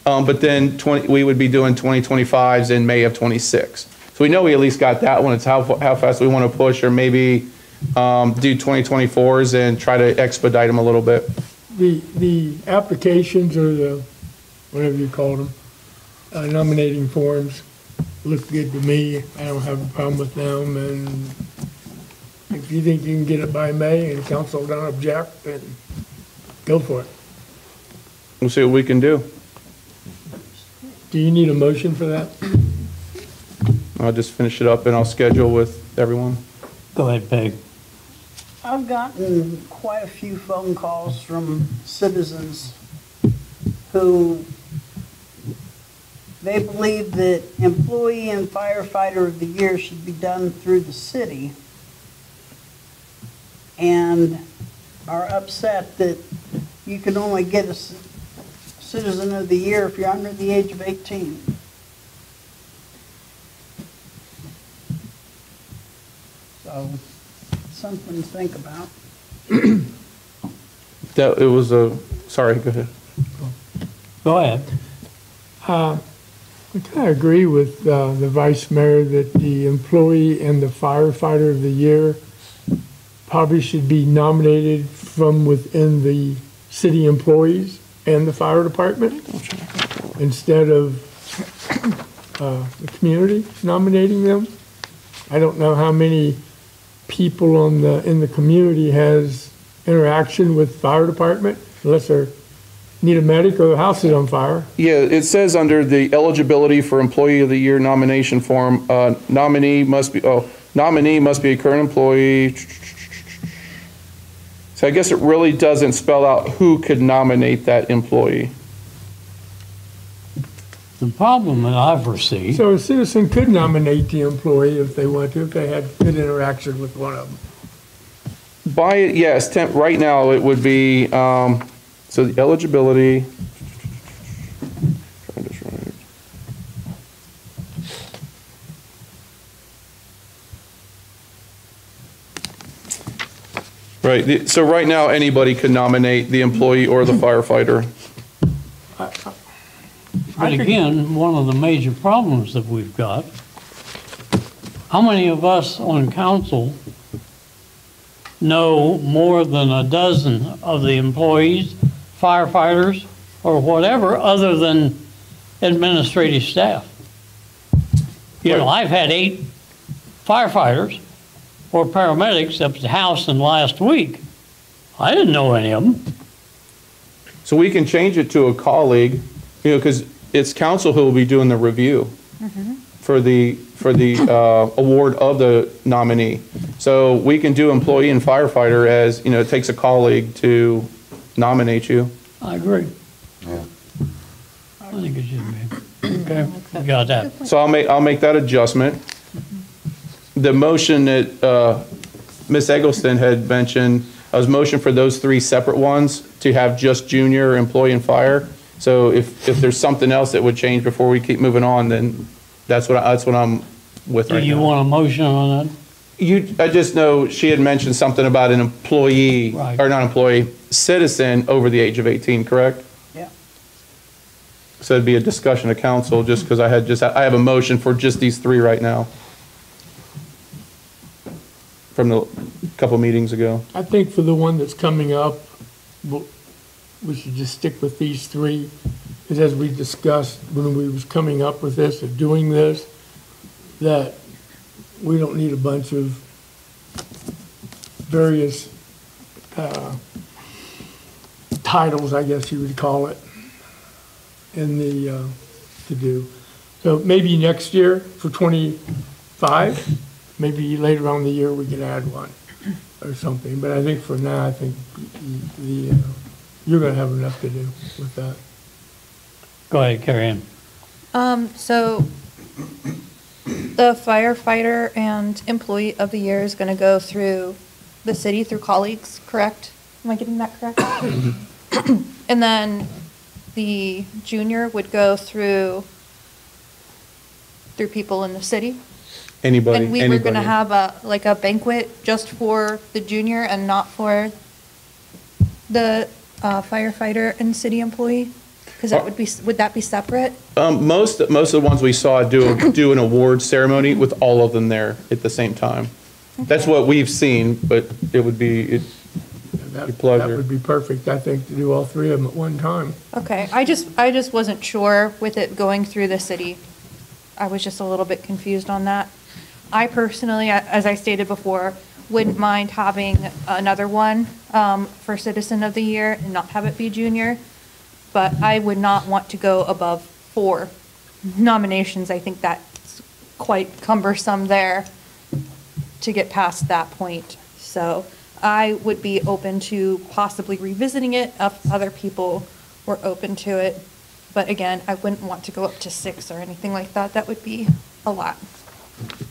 But then we would be doing 2025s in May of 26. So we know we at least got that one. It's how fast we want to push, or maybe do 2024s and try to expedite them a little bit. The applications, or the, whatever you call them, nominating forms, look good to me. I don't have a problem with them, and if you think you can get it by May and council don't object, then go for it. We'll see what we can do. Do you need a motion for that? I'll just finish it up and I'll schedule with everyone. Go ahead, Peg. I've gotten quite a few phone calls from citizens who they believe that employee and firefighter of the year should be done through the city, and are upset that you can only get a citizen of the year if you're under the age of 18. So, something to think about. Sorry, go ahead. Go ahead. I kind of agree with the vice mayor that the employee and the firefighter of the year probably should be nominated from within the city employees and the fire department instead of the community nominating them. I don't know how many people in the community has interaction with fire department, unless they need a medic or the house is on fire. Yeah, it says under the eligibility for employee of the year nomination form, nominee must be, Nominee must be a current employee. So I guess it really doesn't spell out who could nominate that employee. The problem that I foresee, So a citizen could nominate the employee if they want to, if they had good interaction with one of them. By it, yes, right now it would be, so the eligibility. Trying this right. Right, so right now, anybody could nominate the employee or the firefighter. but again, one of the major problems that we've got, how many of us on council know more than a dozen of the employees, firefighters, or whatever, other than administrative staff? You know, I've had 8 firefighters or paramedics up at the house in the last week. I didn't know any of them. So we can change it to a colleague, you know, because it's council who will be doing the review for the award of the nominee. So we can do employee and firefighter as, you know, it takes a colleague to nominate you. I agree. I think it should be. Okay, we got that. So I'll make that adjustment. The motion that Ms. Eggleston had mentioned, I was motioning for those 3 separate ones to have just junior, employee, and fire. So if there's something else that would change before we keep moving on, then that's what I'm with right now. Do you want a motion on that? I just know she had mentioned something about an employee, Right. or not employee, citizen over the age of 18, correct? Yeah. So it'd be a discussion of council, just because I have a motion for just these 3 right now. From the couple meetings ago. I think for the one that's coming up, we should just stick with these 3. Because as we discussed when we was coming up with this, or doing this, that we don't need a bunch of various titles, I guess you would call it, in the, to do. So maybe next year for 25, maybe later on in the year we can add one or something. But I think for now, I think you're going to have enough to do with that. Go ahead, Carrie Ann. So the firefighter and employee of the year is going to go through the city through colleagues, correct? Am I getting that correct? And then the junior would go through people in the city? Anybody, And we were going to have a banquet just for the junior and not for the firefighter and city employee? Because that would that be separate? Most of the ones we saw do an award ceremony with all of them there at the same time. That's what we've seen, but it would be your pleasure. That would be perfect, I think, to do all 3 of them at one time. Okay, I just wasn't sure with it going through the city. I was just a little bit confused on that. I personally, as I stated before, wouldn't mind having another one for Citizen of the Year and not have it be junior, but I would not want to go above 4 nominations. I think that's quite cumbersome there to get past that point. So I would be open to possibly revisiting it if other people were open to it. But again, I wouldn't want to go up to 6 or anything like that. That would be a lot,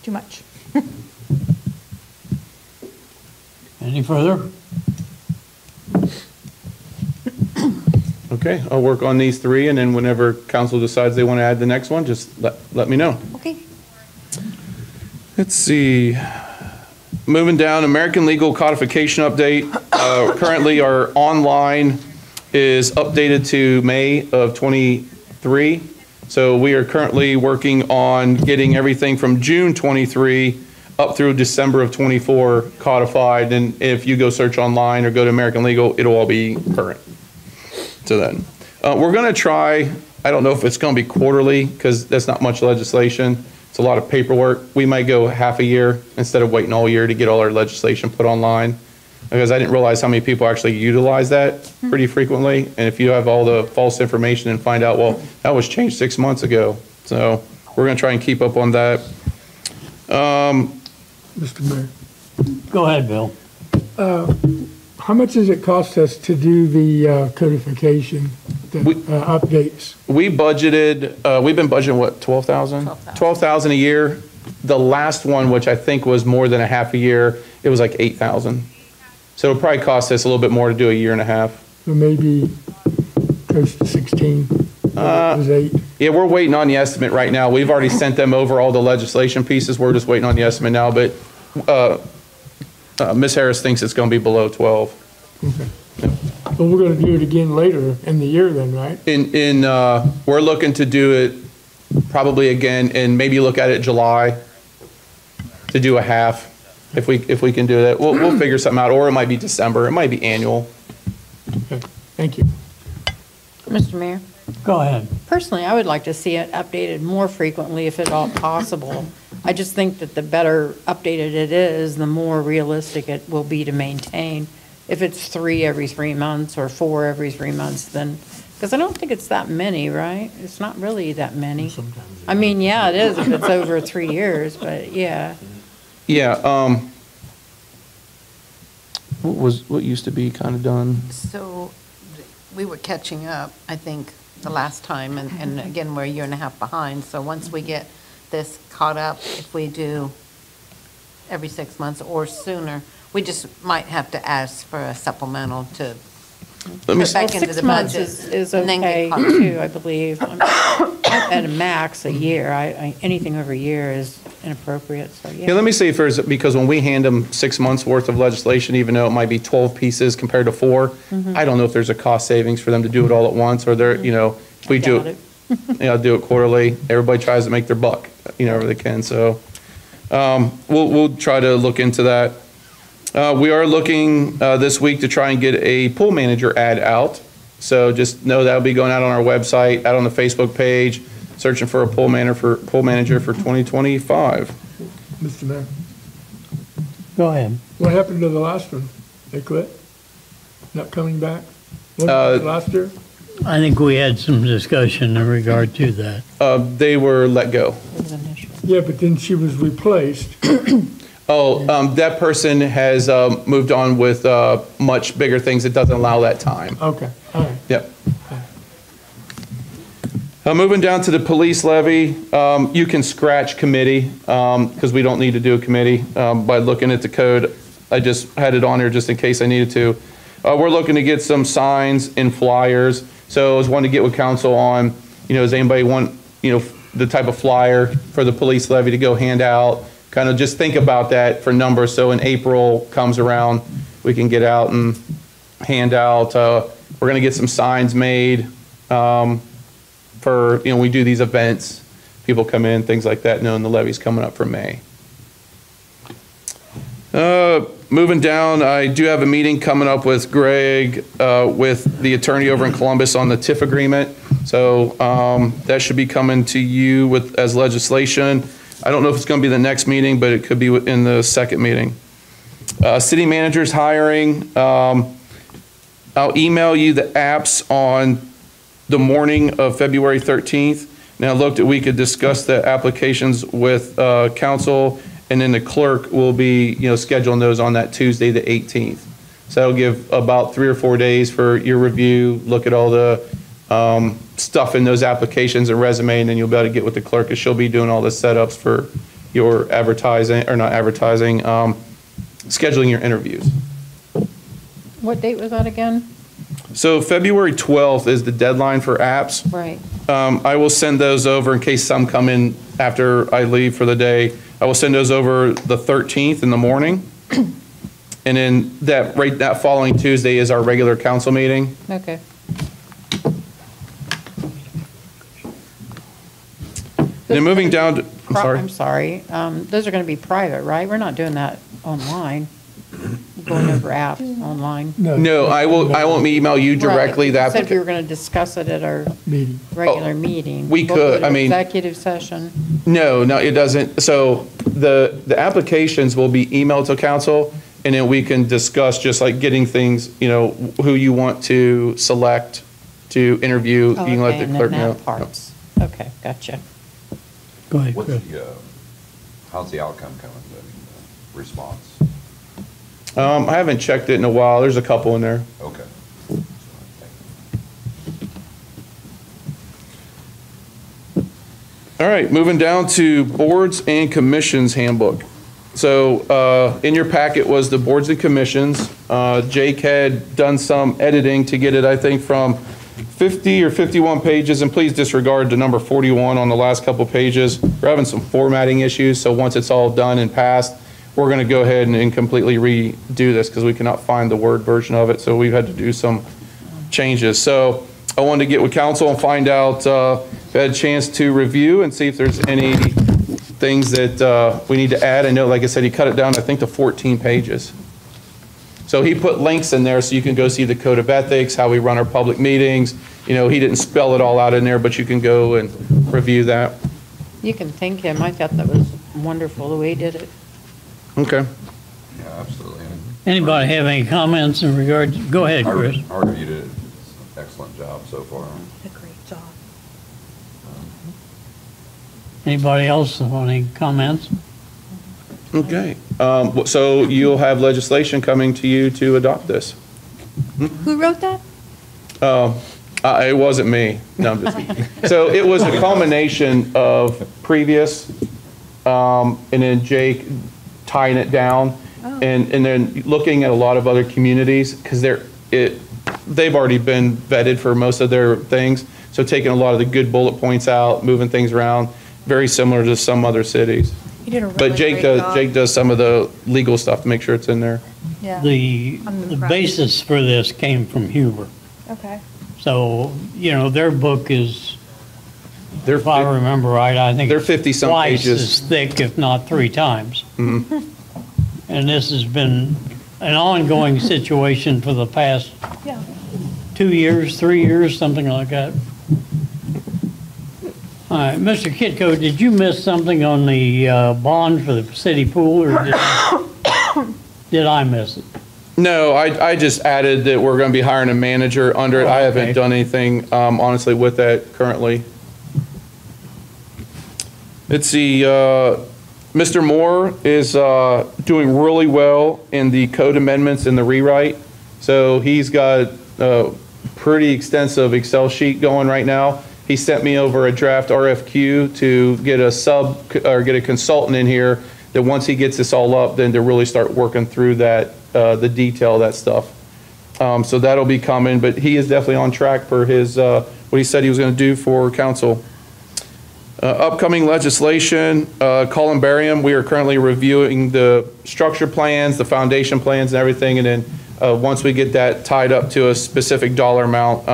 too much. Any further? Okay, I'll work on these 3, and then whenever council decides they want to add the next one, just let me know. Okay. Let's see. Moving down, American Legal Codification update. Currently, our online is updated to May of 23. So we are currently working on getting everything from June 23 up through December of 24 codified. And if you go search online or go to American Legal, it'll all be current. So then, we're going to try, I don't know if it's going to be quarterly because that's not much legislation. It's a lot of paperwork. We might go half a year instead of waiting all year to get all our legislation put online. Because I didn't realize how many people actually utilize that pretty frequently. And if you have all the false information and find out, well, that was changed 6 months ago. So we're going to try and keep up on that. Mr. Mayor. Go ahead, Bill. How much does it cost us to do the codification, the updates? We budgeted, we've been budgeting, what, 12,000? 12,000 a year. The last one, which I think was more than a half a year, it was like 8,000. So it'll probably cost us a little bit more to do a year and a half. So maybe close to 16, it was 8. Yeah, we're waiting on the estimate right now. We've already sent them over all the legislation pieces. We're just waiting on the estimate now, but Ms. Harris thinks it's going to be below 12. Okay. Well, we're going to do it again later in the year then, right? We're looking to do it probably again, and maybe look at it July to do a half, if we can do that. We'll figure something out, or it might be December. It might be annual. Okay, thank you. Mr. Mayor? Go ahead. Personally, I would like to see it updated more frequently if at all possible. I just think that the better updated it is, the more realistic it will be to maintain. If it's 3 every 3 months or 4 every 3 months, then, because I don't think it's that many, right? It's not really that many. I mean, yeah, it is if it's over 3 years, but yeah. Yeah, what used to be kind of done? So we were catching up, I think, the last time, and again, we're a year and a half behind. So once we get this caught up, if we do every 6 months or sooner, we just might have to ask for a supplemental to put back into the 6 months budget. is and then okay get caught up. too, I believe. At a max, a year. Anything over a year is inappropriate, so Yeah, let me see if there's, because when we hand them 6 months worth of legislation, even though it might be 12 pieces compared to 4, I don't know if there's a cost savings for them to do it all at once, or they're, if we do Doubt it, do it quarterly. Everybody tries to make their buck, wherever they can, so. We'll try to look into that. We are looking this week to try and get a pool manager ad out. So just know that'll be going out on our website, out on the Facebook page, searching for a pool manager for 2025. Mr. Mayor, Go ahead. what happened to the last one? They quit? Not coming back? What happened last year? I think we had some discussion in regard to that. They were let go. Yeah, but then she was replaced. That person has moved on with much bigger things that doesn't allow that time. Okay, all right. Yep. Moving down to the police levy, you can scratch committee, because we don't need to do a committee. By looking at the code, I just had it on here just in case I needed to. We're looking to get some signs and flyers. So I was wanting to get with council on, does anybody want, the type of flyer for the police levy to go hand out? Kind of just think about that for numbers, so when April comes around, we can get out and hand out. We're gonna get some signs made for, we do these events, people come in, things like that, knowing the levy's coming up for May. Moving down, I do have a meeting coming up with Greg, with the attorney over in Columbus on the TIF agreement. So that should be coming to you as legislation. I don't know if it's going to be the next meeting, but it could be in the second meeting. City manager's hiring. I'll email you the apps on the morning of February 13th. Now, I looked at, we could discuss the applications with council, and then the clerk will be, scheduling those on that Tuesday, the 18th. So that'll give about 3 or 4 days for your review, look at all the stuff in those applications and resume, and then you'll be able to get with the clerk, because she'll be doing all the setups for your advertising, or not advertising, scheduling your interviews. What date was that again? So February 12th is the deadline for apps. Right. I will send those over in case some come in after I leave for the day. I will send those over the 13th in the morning. And then that following Tuesday is our regular council meeting. Okay. And then moving down to, I'm sorry. Those are going to be private, right? We're not doing that online, going over apps online. No, I won't email you directly. Right. You said we were going to discuss it at our regular meeting. We We'll could, go to I mean. Executive session. No, it doesn't. So the applications will be emailed to council, and then we can discuss just like getting things, who you want to select to interview. Oh, You can let okay, the and clerk then know. that part's, okay, gotcha. Go ahead, What's Chris. how's the outcome coming? response? I haven't checked it in a while. There's a couple in there. Okay. All right, moving down to boards and commissions handbook. So in your packet was the boards and commissions. Jake had done some editing to get it, I think, from 50 or 51 pages, and please disregard the number 41 on the last couple pages. We're having some formatting issues, so once it's all done and passed, we're going to go ahead and completely redo this because we cannot find the Word version of it, so we've had to do some changes. So I wanted to get with council and find out if I had a chance to review and see if there's any things that we need to add. I know, like I said, he cut it down, I think, to 14 pages. So he put links in there so you can go see the code of ethics, how we run our public meetings. You know, he didn't spell it all out in there, but you can go and review that. You can thank him. I thought that was wonderful, the way he did it. Okay. Yeah, absolutely. Anybody have any comments in regard to, go ahead, Chris. I reviewed it. It's an excellent job so far. A great job. Anybody else want any comments? Okay. So you'll have legislation coming to you to adopt this. Who wrote that? It wasn't me. No, I'm just kidding. So it was a culmination of previous, and then Jake tying it down, and then looking at a lot of other communities, because they've already been vetted for most of their things. So taking a lot of the good bullet points out, moving things around, very similar to some other cities. You did a really But Jake great job. does some of the legal stuff to make sure it's in there. Yeah. The basis for this came from Huber. Okay. So, you know, their book is, They're if I remember right, I think they're it's 50-some twice pages. as thick, if not 3 times. Mhm. And this has been an ongoing situation for the past Yeah. 2 years, 3 years, something like that. All right, Mr. Kitco, did you miss something on the bond for the city pool, or did I miss it? No, I just added that we're going to be hiring a manager under it. I haven't Okay. done anything, honestly, with that currently. Let's see, Mr. Moore is doing really well in the code amendments and the rewrite. So he's got a pretty extensive Excel sheet going right now. He sent me over a draft RFQ to get a consultant in here that once he gets this all up, then to really start working through that, the detail of that stuff. So that'll be coming, but he is definitely on track for his, what he said he was going to do for council. Upcoming legislation, columbarium, we are currently reviewing the structure plans, the foundation plans and everything, and then once we get that tied up to a specific dollar amount,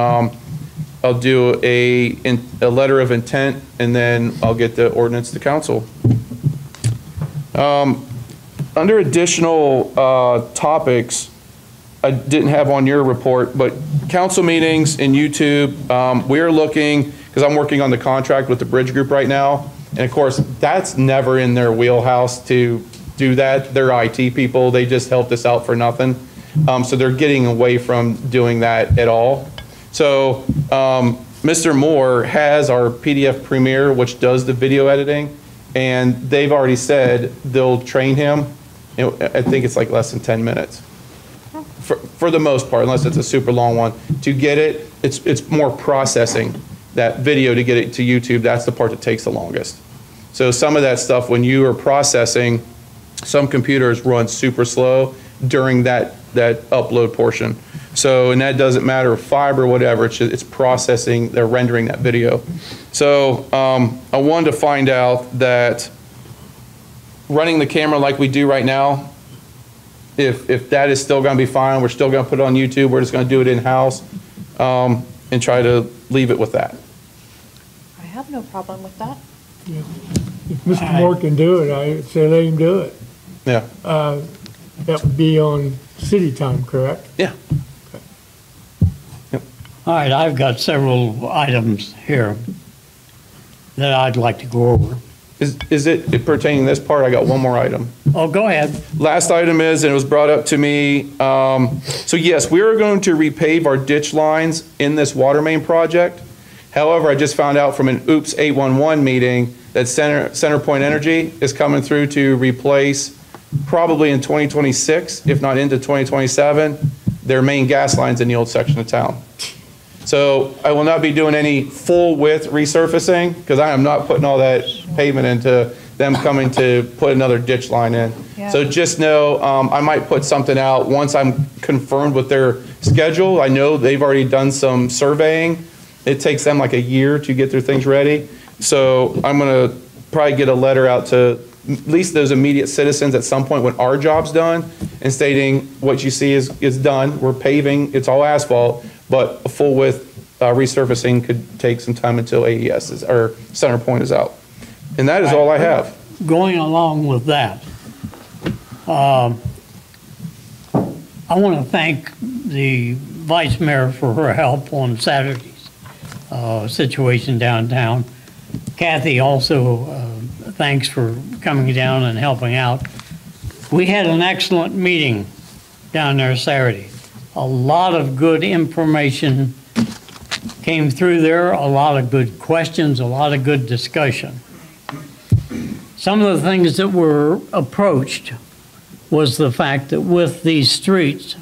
I'll do a letter of intent, and then I'll get the ordinance to council. Under additional topics, I didn't have on your report, but council meetings and YouTube, we're looking, because I'm working on the contract with the Bridge Group right now, and of course, that's never in their wheelhouse to do that. They're IT people, they just helped us out for nothing. So they're getting away from doing that at all. So Mr. Moore has our PDF Premiere, which does the video editing, and they've already said they'll train him. I think it's like less than 10 minutes. For the most part, unless it's a super long one. To get it, it's more processing that video to get it to YouTube. That's the part that takes the longest. So some of that stuff, when you are processing, some computers run super slow during that upload portion. So, and that doesn't matter if fiber, whatever, it's processing, they're rendering that video. So I wanted to find out that running the camera like we do right now, if that is still going to be fine, we're still going to put it on YouTube, we're just going to do it in-house and try to leave it with that. I have no problem with that. If Mr. Moore can do it, I would say let him do it. Yeah. That would be on city time, correct? Yeah. All right, I've got several items here that I'd like to go over. Is it pertaining to this part? I got one more item. Oh, go ahead. Last item is, and it was brought up to me, so yes, we are going to repave our ditch lines in this water main project. However, I just found out from an Oops 811 meeting that CenterPoint Energy is coming through to replace probably in 2026, if not into 2027, their main gas lines in the old section of town. So I will not be doing any full width resurfacing because I am not putting all that pavement into them coming to put another ditch line in. Yeah. So just know, I might put something out once I'm confirmed with their schedule. I know they've already done some surveying. It takes them like a year to get their things ready. So I'm gonna probably get a letter out to at least those immediate citizens at some point when our job's done and stating what you see is done. We're paving, it's all asphalt, but a full width resurfacing could take some time until AES is, or Center Point is out. And that is all I have. Going along with that, I want to thank the Vice Mayor for her help on Saturday's situation downtown. Kathy also, thanks for coming down and helping out. We had an excellent meeting down there Saturday. A lot of good information came through there, a lot of good questions, a lot of good discussion. Some of the things that were approached was the fact that with these streets,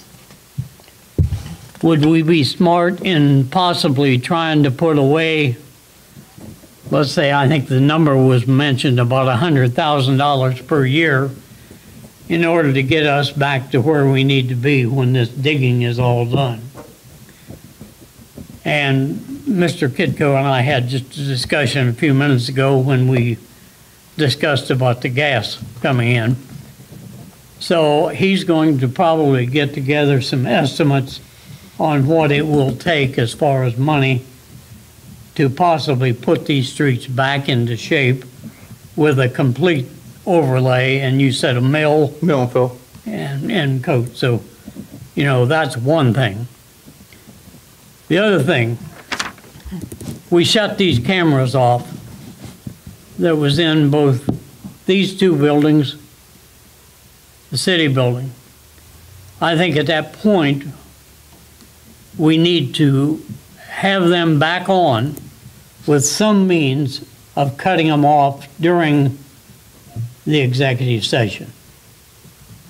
would we be smart in possibly trying to put away, let's say, I think the number was mentioned, about $100,000 per year in order to get us back to where we need to be when this digging is all done. And Mr. Kitco and I had just a discussion a few minutes ago when we discussed about the gas coming in. So he's going to probably get together some estimates on what it will take as far as money to possibly put these streets back into shape with a complete overlay, and you said a mill and fill and coat. So, you know, that's one thing. The other thing, we shut these cameras off that was in both these two buildings, the city building. I think at that point, we need to have them back on with some means of cutting them off during the executive session.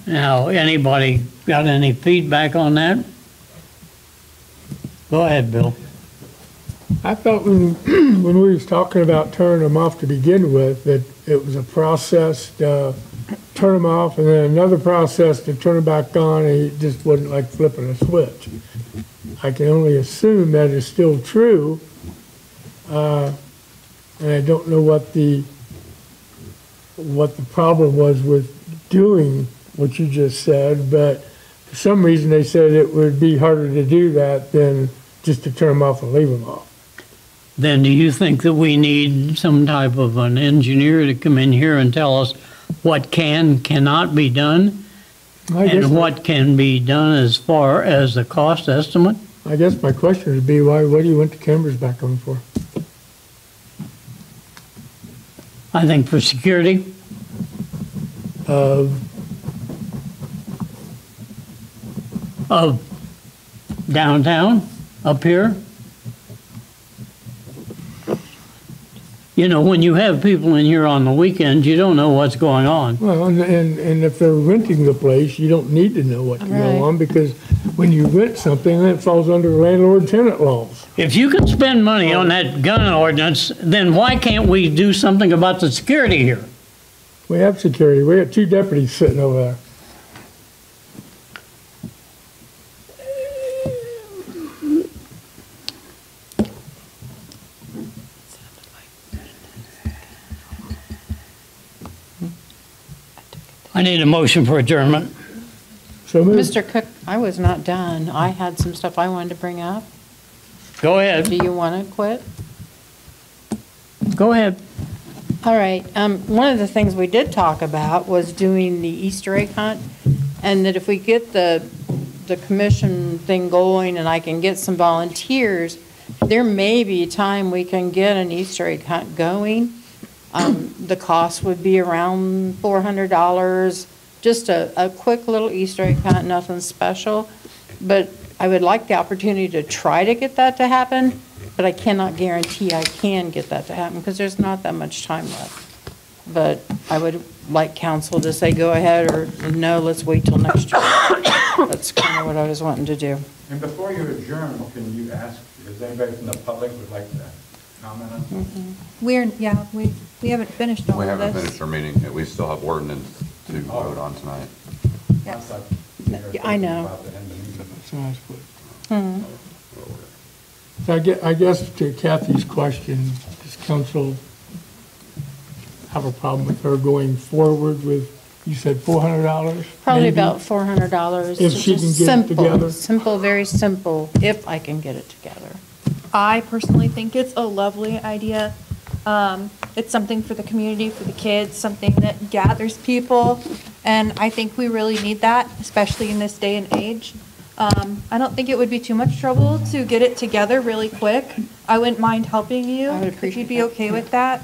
Now, anybody got any feedback on that? Go ahead, Bill. I thought when we was talking about turning them off to begin with, that it was a process to turn them off and then another process to turn them back on, and it just wasn't like flipping a switch. I can only assume that is still true, and I don't know what the problem was with doing what you just said, but for some reason they said it would be harder to do that than just to turn them off and leave them off. Then do you think that we need some type of an engineer to come in here and tell us what cannot be done? And what can be done as far as the cost estimate? I guess my question would be, what do you want the cameras back on for? I think for security. Of downtown, up here. You know, when you have people in here on the weekends, you don't know what's going on. Well, and if they're renting the place, you don't need to know what's going on, because when you rent something, then it falls under landlord-tenant laws. If you can spend money on that gun ordinance, then why can't we do something about the security here? We have security. We have 2 deputies sitting over there. I need a motion for adjournment. So moved. Mr. Cook, I was not done. I had some stuff I wanted to bring up. Go ahead. Do you want to quit? Go ahead. All right. One of the things we did talk about was doing the Easter egg hunt, and that if we get the commission thing going and I can get some volunteers, there may be time we can get an Easter egg hunt going. The cost would be around $400, just a quick little Easter egg hunt, nothing special. But I would like the opportunity to try to get that to happen, but I cannot guarantee I can get that to happen because there's not that much time left. But I would like council to say go ahead, or no, let's wait till next year. That's kind of what I was wanting to do. And before you adjourn, can you ask, is anybody from the public would like to comment on something? We haven't finished all We of haven't this. finished our meeting. We still have ordinance to vote on tonight. Yes. I know. So I suppose. So I guess to Kathy's question, does council have a problem with her going forward with, you said $400? Probably maybe? about $400. If she can get it together? Simple, very simple, if I can get it together. I personally think it's a lovely idea. It's something for the community, for the kids, something that gathers people, and I think we really need that, especially in this day and age. I don't think it would be too much trouble to get it together really quick. I wouldn't mind helping you. I would If appreciate you'd be that. okay with that.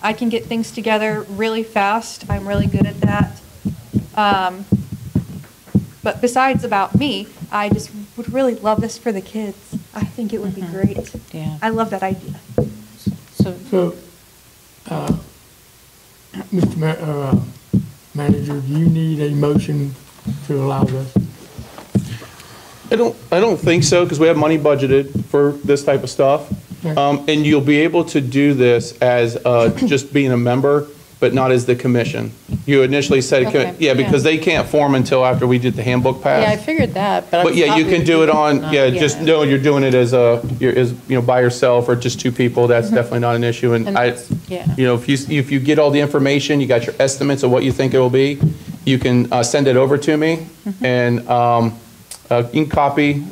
I can get things together really fast. I'm really good at that. But besides about me, I just would really love this for the kids. I think it would be great. Yeah. I love that idea. So, Mr. Manager, do you need a motion to allow this? I don't think so, because we have money budgeted for this type of stuff. And you'll be able to do this as just being a member, but not as the commission. You initially said, Okay, yeah, because yeah. they can't form until after we did the handbook Yeah, I pass. figured that, but. I But yeah, thought you we can would do it that on, not- yeah, just know you're doing it as by yourself or just two people. That's definitely not an issue. And And I, that's- yeah. if you get all the information, you got your estimates of what you think it will be, you can send it over to me, and you can copy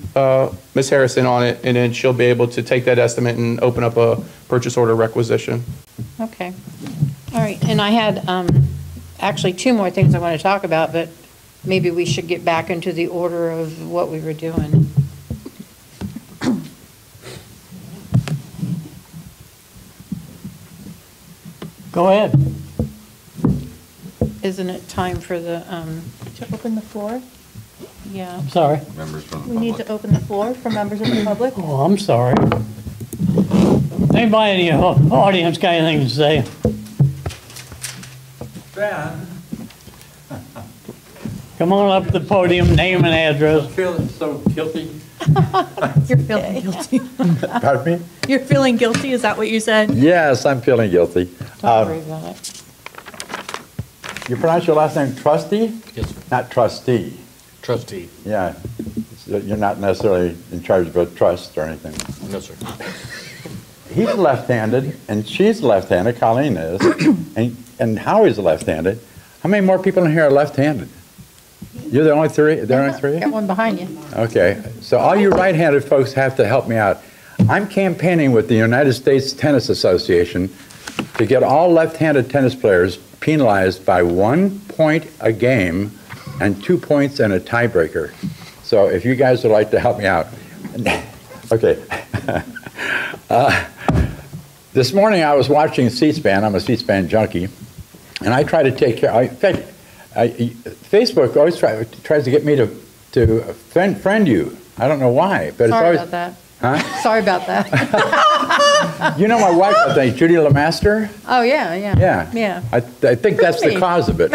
Ms. Harrison on it, and then she'll be able to take that estimate and open up a purchase order requisition. Okay. All right, and I had actually two more things I want to talk about, but maybe we should get back into the order of what we were doing. Go ahead. Isn't it time for the, To open the floor? yeah. I'm sorry. Members from the We need to public. open the floor for members of the public. Oh, I'm sorry. Anybody in the audience got anything to say? Ben, Come on up to the podium, name and address. feeling so guilty. You're feeling guilty. Pardon me? You're feeling guilty, is that what you said? Yes, I'm feeling guilty. Don't worry about it. You pronounce your last name Trustee? Yes, sir. Not Trustee. Trustee. Yeah. So you're not necessarily in charge of a trust or anything. No, sir. He's left-handed, and she's left-handed, Colleen is, and Howie's left-handed. How many more people in here are left-handed? You're the only three? There are only three? Got one behind you. Okay, so all you right-handed folks have to help me out. I'm campaigning with the United States Tennis Association to get all left-handed tennis players penalized by 1 point a game and 2 points and a tiebreaker. So if you guys would like to help me out. Okay. This morning I was watching C-SPAN. I'm a C-SPAN junkie. And I try to take care, in fact, Facebook always tries to get me to friend you. I don't know why, but it's Sorry always. about that. Huh? Sorry about that. You know my wife, I think, Judy LeMaster? Oh, yeah, yeah. Yeah. Yeah. I think that's the me. cause of it.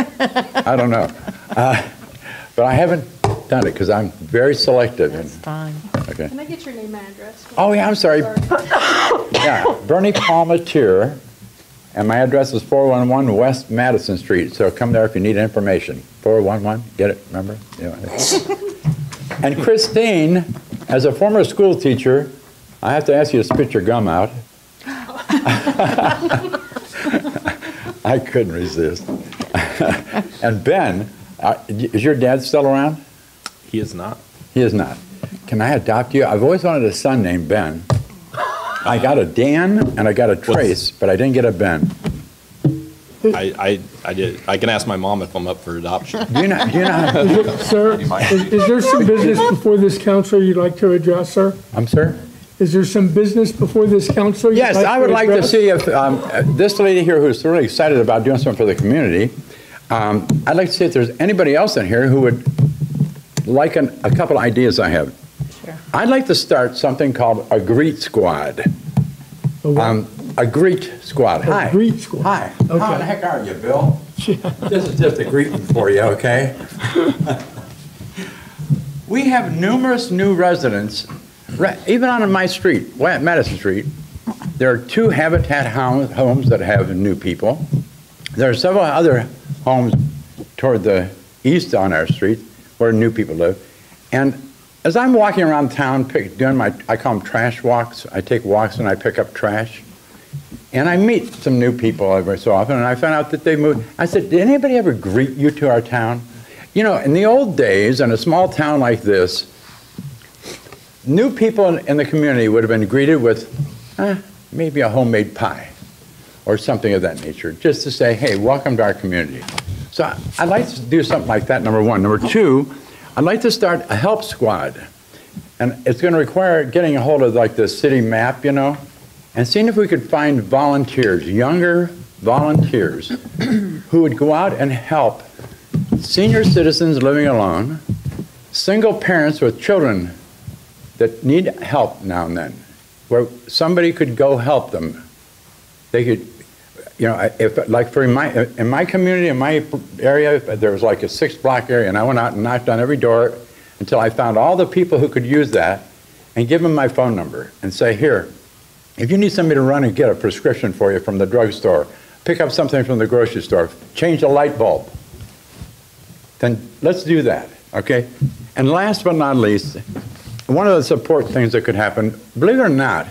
I don't know. But I haven't done it because I'm very selective. That's fine. Okay. Can I get your name and address? Oh, yeah, I'm sorry. Yeah, Bernie Palmatier, and my address is 411 West Madison Street, so come there if you need information. 411, get it, remember? Yeah. And Christine, as a former school teacher, I have to ask you to spit your gum out. I couldn't resist. And Ben, is your dad still around? He is not. He is not. Can I adopt you? I've always wanted a son named Ben. I got a Dan and I got a Trace, but I didn't get a Ben. I did. I can ask my mom if I'm up for adoption. Do you know? Sir, is there some business before this council you'd like to address, sir? I'm sir? Is there some business before this council? you'd Yes, I would like to address? see if, this lady here who's really excited about doing something for the community, I'd like to see if there's anybody else in here who would like a couple ideas I have. Sure. I'd like to start something called a Greet Squad. A what? A Greet Squad. Hi. Greet Squad. Hi. Okay. How the heck are you, Bill? This is just a greeting for you, okay? We have numerous new residents, even on my street, Madison Street. There are 2 Habitat homes that have new people. There are several other homes toward the east on our street where new people live. And as I'm walking around town doing I call them trash walks. I take walks and I pick up trash. And I meet some new people every so often, and I found out that they moved. I said, did anybody ever greet you to our town? You know, in the old days, in a small town like this, new people in the community would have been greeted with maybe a homemade pie or something of that nature, just to say, hey, welcome to our community. So I'd like to do something like that, number one. Number two, I'd like to start a help squad. And it's going to require getting a hold of like the city map, you know, and seeing if we could find volunteers, younger volunteers, who would go out and help senior citizens living alone, single parents with children that need help now and then, where somebody could go help them. They could, you know, if like in my community, in my area, there was like a 6-block area, and I went out and knocked on every door until I found all the people who could use that and give them my phone number and say, here, if you need somebody to run and get a prescription for you from the drugstore, pick up something from the grocery store, change a light bulb, then let's do that, okay? And last but not least, one of the support things that could happen, believe it or not,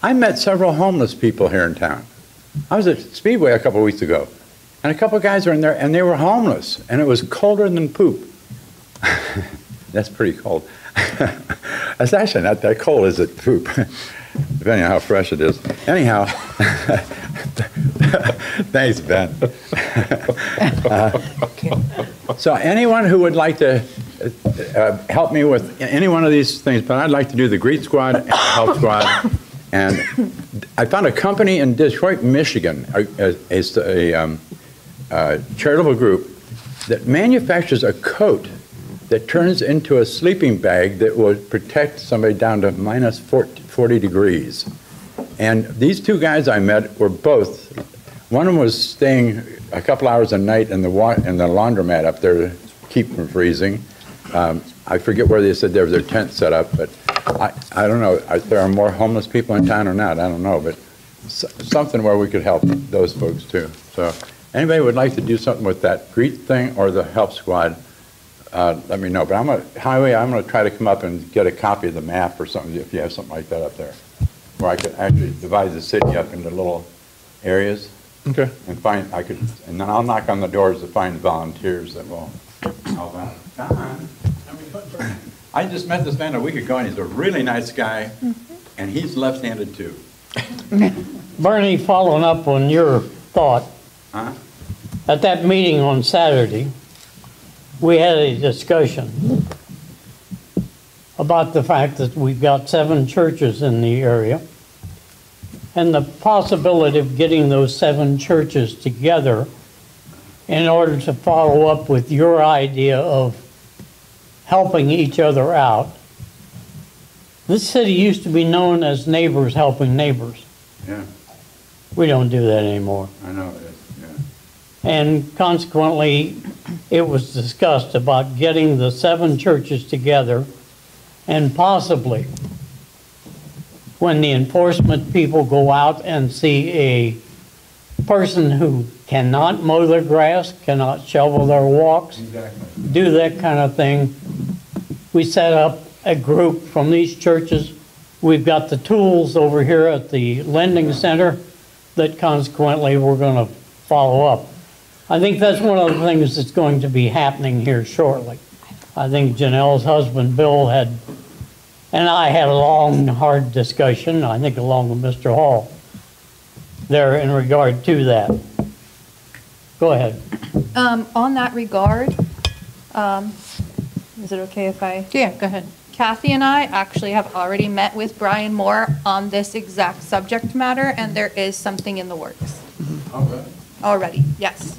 I met several homeless people here in town. I was at Speedway a couple of weeks ago, and a couple of guys were in there, and they were homeless, and it was colder than poop. That's pretty cold. It's actually not that cold, is it, poop? Depending on how fresh it is. Anyhow, thanks, Ben. So anyone who would like to help me with any one of these things, but I'd like to do the Greet Squad and the Help Squad. And I found a company in Detroit, Michigan, a charitable group that manufactures a coat that turns into a sleeping bag that would protect somebody down to minus 40 degrees. And these 2 guys I met were both, one of them was staying a couple hours a night in the laundromat up there to keep from freezing. I forget where they said there was their tent set up, but I don't know if there are more homeless people in town or not, I don't know, but something where we could help those folks too. So anybody would like to do something with that Greet thing or the Help Squad, let me know. But I'm going to try to come up and get a copy of the map or something, if you have something like that up there, where I could actually divide the city up into little areas. Okay. And and then I'll knock on the doors to find volunteers that will help out. Don, I just met this man a week ago, and he's a really nice guy, and he's left-handed too. Bernie, following up on your thought, at that meeting on Saturday, we had a discussion about the fact that we've got 7 churches in the area and the possibility of getting those 7 churches together in order to follow up with your idea of helping each other out. This city used to be known as neighbors helping neighbors. Yeah. We don't do that anymore. I know it is, yeah. And consequently, it was discussed about getting the 7 churches together and possibly when the enforcement people go out and see a person who cannot mow their grass, cannot shovel their walks, do that kind of thing, we set up a group from these churches. We've got the tools over here at the Lending Center that consequently we're going to follow up. I think that's one of the things that's going to be happening here shortly. I think Janelle's husband, Bill, and I had a long, hard discussion, I think along with Mr. Hall, there in regard to that. Go ahead. On that regard, is it okay if I? Yeah, go ahead. Kathy and I actually have already met with Brian Moore on this exact subject matter, and there is something in the works. Already, yes.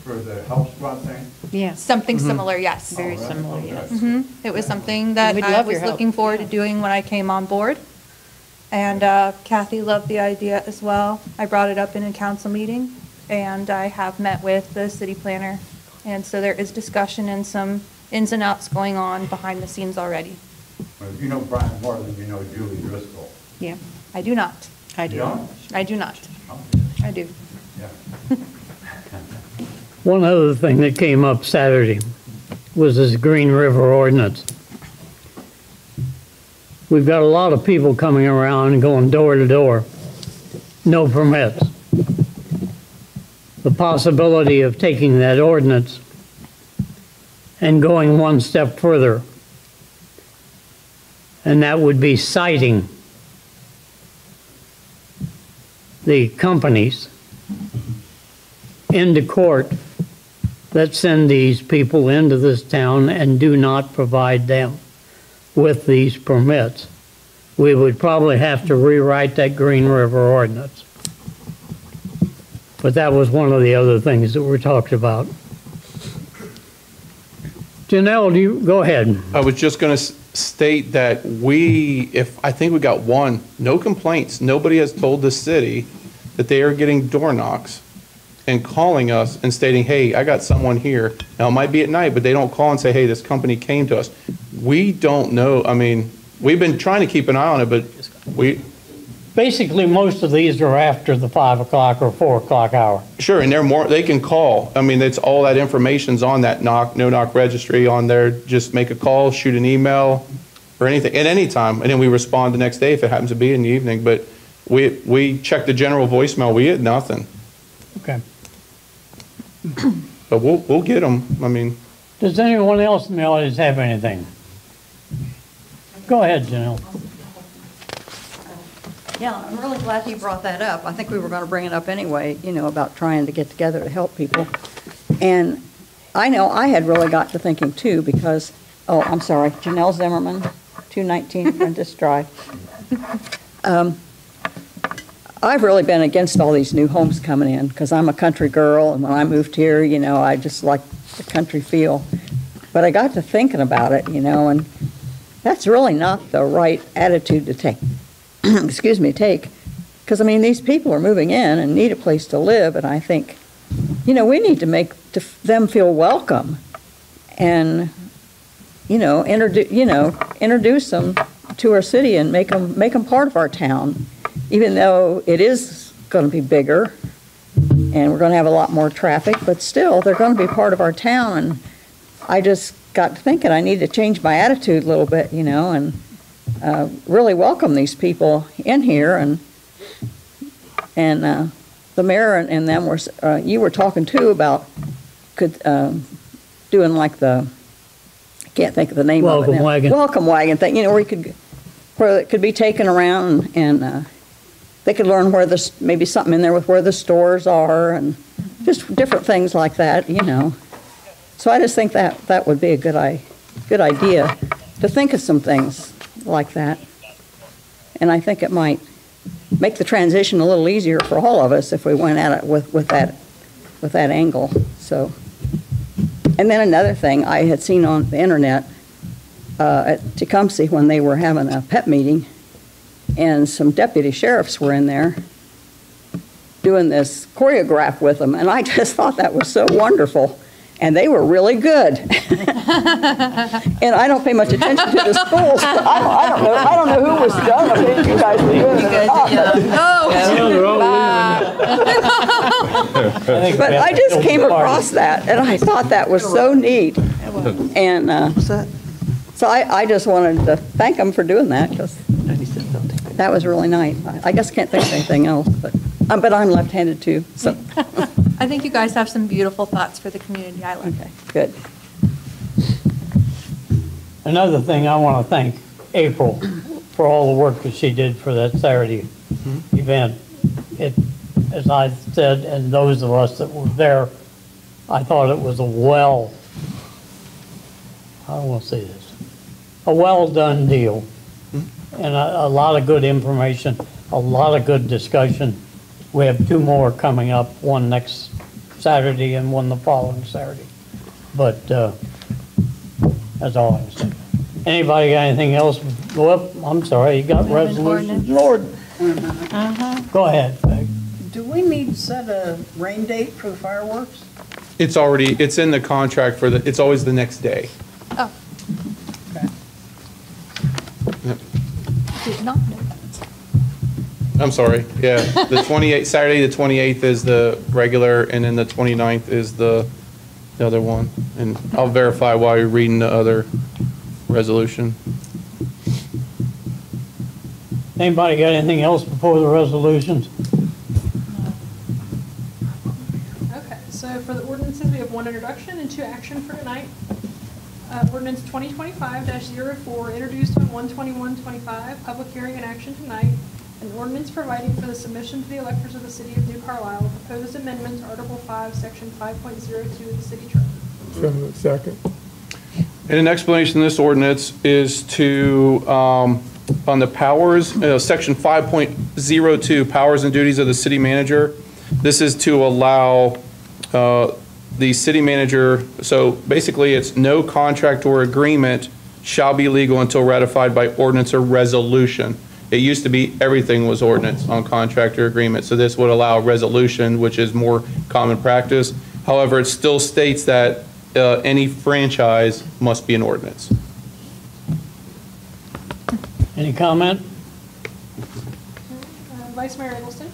For the Help Squad thing? Yes. Something similar, yes. Very similar, yes. It was something that We'd I love was your help. looking forward to doing when I came on board. And Kathy loved the idea as well. I brought it up in a council meeting. and I have met with the city planner. And so there is discussion and some ins and outs going on behind the scenes already. Well, you know Brian more than you know Julie Driscoll. Yeah, I do not. I do. You don't? I do not. I do. Yeah. One other thing that came up Saturday was this Green River ordinance. We've got a lot of people coming around and going door to door, no permits. The possibility of taking that ordinance and going one step further, and that would be citing the companies into court that send these people into this town and do not provide them with these permits. We would probably have to rewrite that Green River ordinance. But that was one of the other things that were talked about. Janelle, go ahead. I was just going to state that I think we got one, no complaints. Nobody has told the city that they are getting door knocks and calling us and stating, hey, I got someone here. Now, it might be at night, but they don't call and say, hey, this company came to us. We don't know. I mean, we've been trying to keep an eye on it, but basically, most of these are after the 5 o'clock or 4 o'clock hour. Sure, and they can call. I mean, it's all that information's on that no-knock registry on there. Just make a call, shoot an email, or anything, at any time, and then we respond the next day if it happens to be in the evening. But we checked the general voicemail. We had nothing. Okay. But we'll get them. I mean. Does anyone else in the audience have anything? Go ahead, Janelle. Yeah, I'm really glad you brought that up. I think we were going to bring it up anyway, about trying to get together to help people. And I know I had really got to thinking too because, I'm sorry, Janelle Zimmerman, 219 Prentice Drive. I've really been against all these new homes coming in because I'm a country girl, and when I moved here, I just like the country feel. But I got to thinking about it, and that's really not the right attitude to take. Take. Because, these people are moving in and need a place to live, and I think, we need to make them feel welcome and, introduce them to our city and make them part of our town, even though it is going to be bigger and we're going to have a lot more traffic, but still, they're going to be part of our town. And I just got to thinking I need to change my attitude a little bit, and really welcome these people in here. And the mayor and them were, you were talking too about doing like the, I can't think of the name of it now. Welcome wagon thing, where it could be taken around and they could learn maybe something in there with where the stores are and just different things like that, So I just think that would be a good idea to think of some things like that. And I think it might make the transition a little easier for all of us if we went at it with that angle. So, and then another thing I had seen on the internet at Tecumseh when they were having a PEP meeting, and some deputy sheriffs were in there doing this choreograph with them, and I just thought that was so wonderful. And they were really good. And I don't pay much attention to the schools. I don't know who was done. I think you guys were doing it. But I just came across that, and I thought that was so neat. And so I just wanted to thank them for doing that because that was really nice. I guess I can't think of anything else, but I'm left-handed too. So. I think you guys have some beautiful thoughts for the community island. Okay, good. Another thing, I want to thank April for all the work that she did for that Saturday event. As I said, and those of us that were there, I thought it was a well-done deal. And a lot of good information, a lot of good discussion. We have 2 more coming up, one next Saturday and one the following Saturday. But that's all I'm saying. Anybody got anything else? Go up. I'm sorry, you got resolutions. Lord. Go ahead, Peg. Do we need to set a rain date for the fireworks? It's in the contract it's always the next day. Oh. Okay. Yep. Did not know that. I'm sorry, yeah. The 28th, Saturday, the 28th is the regular, and then the 29th is the other one. And I'll verify while you're reading the other resolution. Anybody got anything else before the resolutions? Okay, so for the ordinances, we have one introduction and two action for tonight. Ordinance 2025-04, introduced on 1/21/25, public hearing and action tonight. An ordinance providing for the submission to the electors of the city of New Carlisle, a proposed amendment to Article 5, Section 5.02 of the city charter. So moved. Second. And an explanation of this ordinance is to, on the powers, Section 5.02, powers and duties of the city manager. This is to allow the city manager, so basically it's no contract or agreement shall be legal until ratified by ordinance or resolution. It used to be everything was ordinance on contract or agreement, so this would allow resolution, which is more common practice. However, it still states that any franchise must be an ordinance. Any comment? Vice Mayor Eggleston?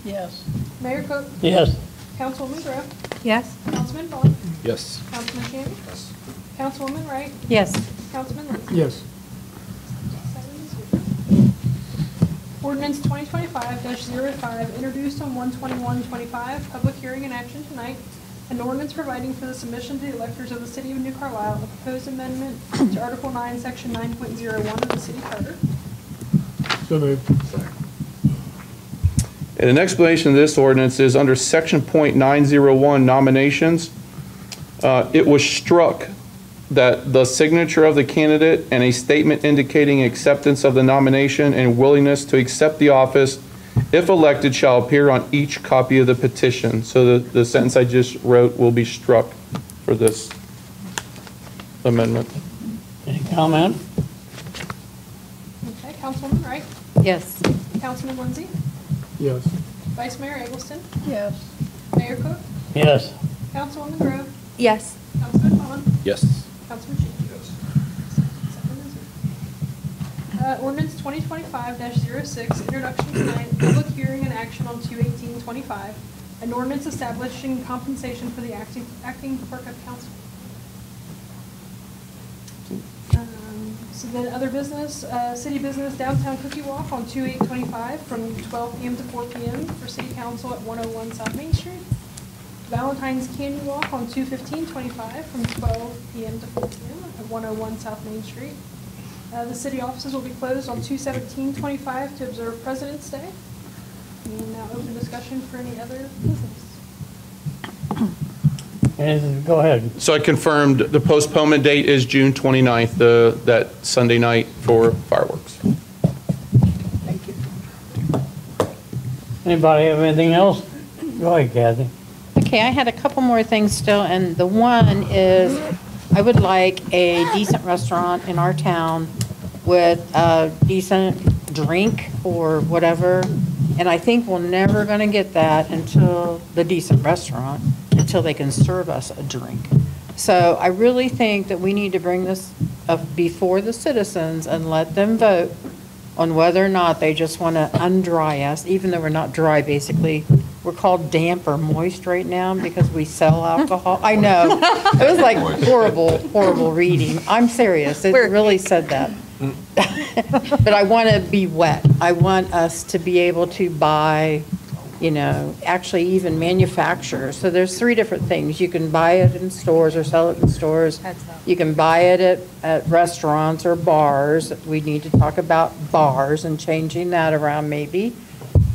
Yes. Mayor Cook? Yes. Councilwoman Grove? Yes. Councilman Vaughn? Yes. Councilman Shammy? Yes. Councilwoman Wright? Yes. Councilman Lindsay? Yes. Ordinance 2025-05, introduced on 1/21/25, public hearing and action tonight. An ordinance providing for the submission to the electors of the city of New Carlisle, a proposed amendment to Article 9, Section 9.01 of the city charter. So moved. And an explanation of this ordinance is under Section .901 nominations. It was struck that the signature of the candidate and a statement indicating acceptance of the nomination and willingness to accept the office, if elected, shall appear on each copy of the petition. So the sentence I just wrote will be struck for this amendment. Any comment? Okay, Councilwoman Wright? Yes. Councilman Lindsay? Yes. Vice Mayor Eggleston? Yes. Mayor Cook? Yes. Councilwoman Grove? Yes. Councilman Vaughn? Yes. Councilman Shammy? Yes. Ordinance 2025-06, introduction tonight, public hearing and action on 2/18/25. An ordinance establishing compensation for the acting clerk of council. So then other business, city business, downtown cookie walk on 2/8/25 from 12 p.m. to 4 p.m. for city council at 101 South Main Street. Valentine's Candy Walk on 2/15/25 from 12 p.m. to 4 p.m. at 101 South Main Street. The city offices will be closed on 2/17/25 to observe President's Day. And now open discussion for any other business. Go ahead. So I confirmed the postponement date is June 29th, that Sunday night for fireworks. Thank you. Anybody have anything else? Go ahead, Kathy. Okay, I had a couple more things still, and the one is I would like a decent restaurant in our town with a decent drink or whatever. And I think we're never going to get that until the decent restaurant, until they can serve us a drink. So I really think that we need to bring this up before the citizens and let them vote on whether or not they just want to undry us, even though we're not dry, basically. We're called damp or moist right now because we sell alcohol. I know. It was like horrible, horrible reading. I'm serious. It really said that. But I want to be wet. I want us to be able to buy, actually even manufacture. So there's 3 different things. You can buy it in stores or sell it in stores. You can buy it at restaurants or bars. We need to talk about bars and changing that around maybe.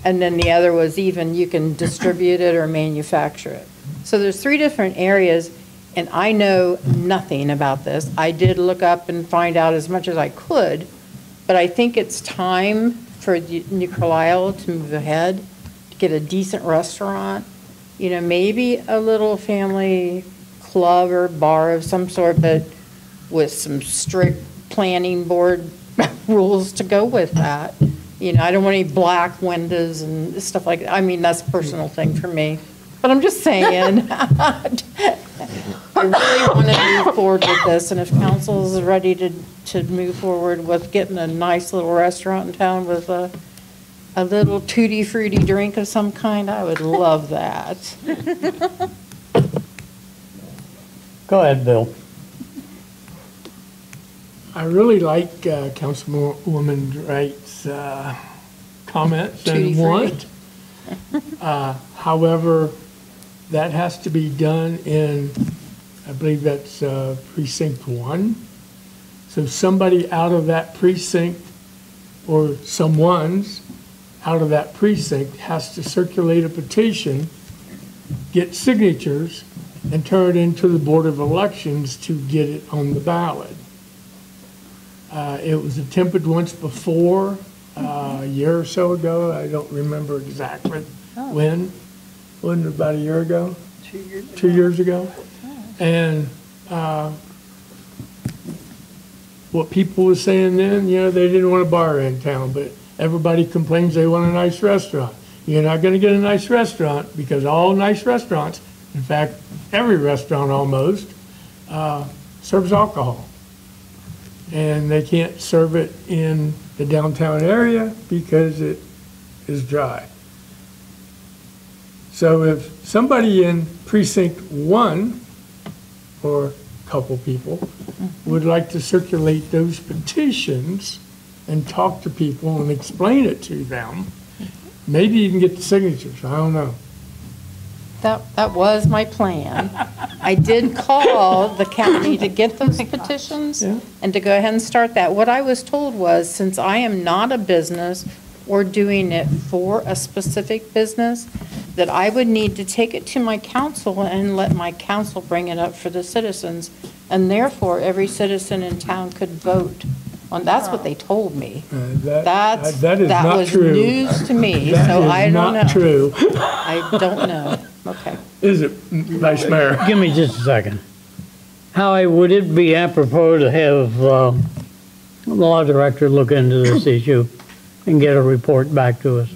And then the other was even you can distribute it or manufacture it. So there's 3 different areas, and I know nothing about this. I did look up and find out as much as I could, but I think it's time for New Carlisle to move ahead, to get a decent restaurant, maybe a little family club or bar of some sort, but with some strict planning board rules to go with that. You know, I don't want any black windows and stuff like that. I mean, that's a personal thing for me. But I'm just saying, I really want to move forward with this, and if council is ready to move forward with getting a nice little restaurant in town with a little tutti frutti drink of some kind, I would love that. Go ahead, Bill. I really like Councilwoman Wright's comments and want. However, that has to be done in, I believe that's precinct 1. So somebody out of that precinct, or someone's out of that precinct, has to circulate a petition, get signatures, and turn it into the Board of Elections to get it on the ballot. It was attempted once before, a year or so ago. I don't remember exactly when. Wasn't it about a year ago? 2 years ago. 2 years ago. And what people were saying then, you know, they didn't want a bar in town, but everybody complains they want a nice restaurant. You're not going to get a nice restaurant because all nice restaurants, in fact, every restaurant almost, serves alcohol. And they can't serve it in the downtown area because it is dry. So if somebody in precinct 1, or a couple people, would like to circulate those petitions and talk to people and explain it to them, maybe you can get the signatures, I don't know. That was my plan. I did call the county to get those petitions and to go ahead and start that. What I was told was, since I am not a business or doing it for a specific business, that I would need to take it to my council and let my council bring it up for the citizens. And therefore, every citizen in town could vote on, that's what they told me. That is That not was true. news to me, That so is I don't know. not true. I don't know. Okay. Is it, Vice Mayor? Give me just a second. Howie, would it be apropos to have the law director look into this issue and get a report back to us?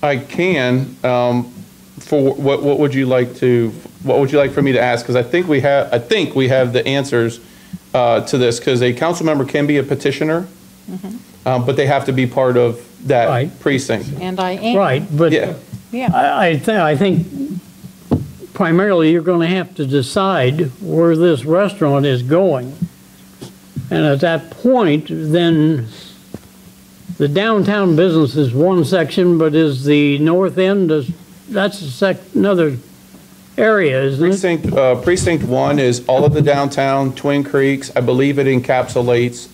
I can, for what would you like for me to ask? Because I think we have the answers to this, because a council member can be a petitioner, but they have to be part of that precinct. And I am. Right, but Yeah. I think primarily you're going to have to decide where this restaurant is going. And at that point, then the downtown business is one section, but is the north end, that's another area, isn't it? Precinct 1 is all of the downtown, Twin Creeks. I believe it encapsulates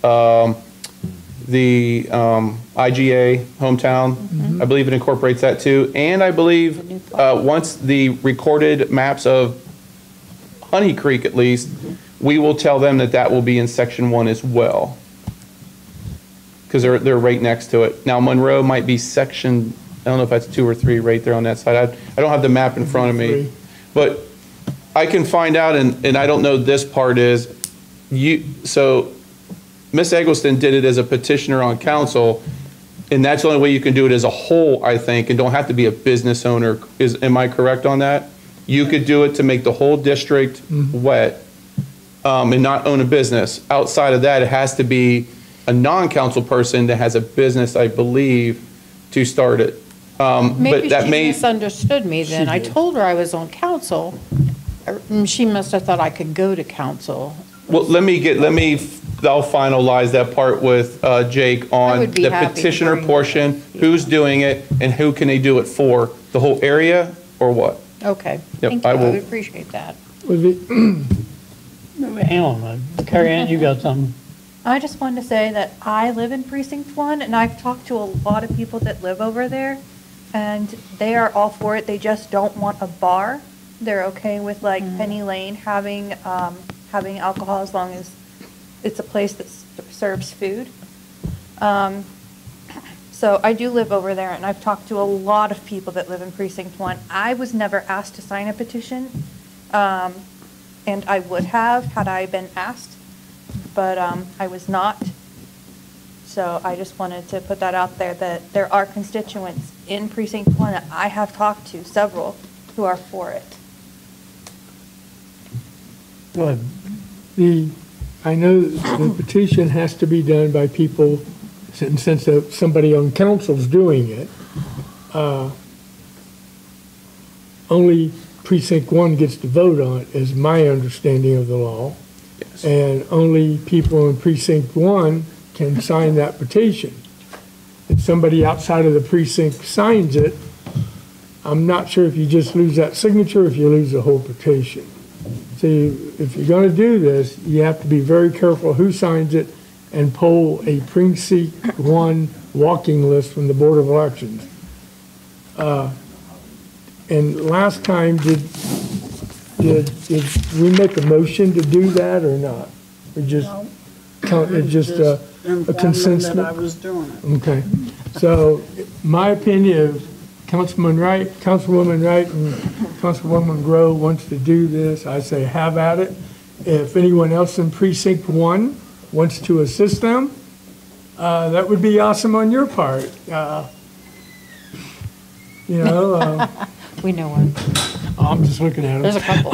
the IGA hometown. I believe it incorporates that too. And I believe once the recorded maps of Honey Creek, at least, we will tell them that that will be in section 1 as well, because they're right next to it. Now Monroe might be section, I don't know if that's 2 or 3 right there on that side. I don't have the map in front of me, but I can find out, and I don't know this part is, so Ms. Eggleston did it as a petitioner on council, and that's the only way you can do it as a whole, I think, and don't have to be a business owner. Am I correct on that? You could do it to make the whole district wet, and not own a business. Outside of that, it has to be a non-council person that has a business, I believe, to start it. Maybe she misunderstood me then. I told her I was on council. She must have thought I could go to council. Well, I'll finalize that part with Jake on the petitioner portion, who's doing it, and who can they do it for, the whole area, or what? Okay, Yep, thank you, I I will. would appreciate that. Hang on, Carrie Ann, you got something? I just wanted to say that I live in Precinct 1, and I've talked to a lot of people that live over there, and they are all for it. They just don't want a bar. They're okay with, like, Penny Lane having alcohol as long as it's a place that serves food. So I do live over there, and I've talked to a lot of people that live in Precinct 1. I was never asked to sign a petition, and I would have had I been asked, but I was not. So I just wanted to put that out there, that there are constituents in Precinct 1 that I have talked to, several, who are for it. Go ahead. I know the petition has to be done by people, since somebody on council's doing it. Only Precinct 1 gets to vote on it, is my understanding of the law. Yes. And only people in Precinct 1 can sign that petition. If somebody outside of the precinct signs it, I'm not sure if you just lose that signature, or if you lose the whole petition. See, if you're going to do this, you have to be very careful who signs it and pull a Precinct 1 walking list from the Board of Elections. And last time, did we make a motion to do that or not? Or just, it's just a consensus? That I was doing it. Okay. So my opinion is Councilwoman Wright and Councilwoman Grow wants to do this. I say have at it. If anyone else in Precinct 1 wants to assist them, that would be awesome on your part. We know one. I'm just looking at it. There's a couple.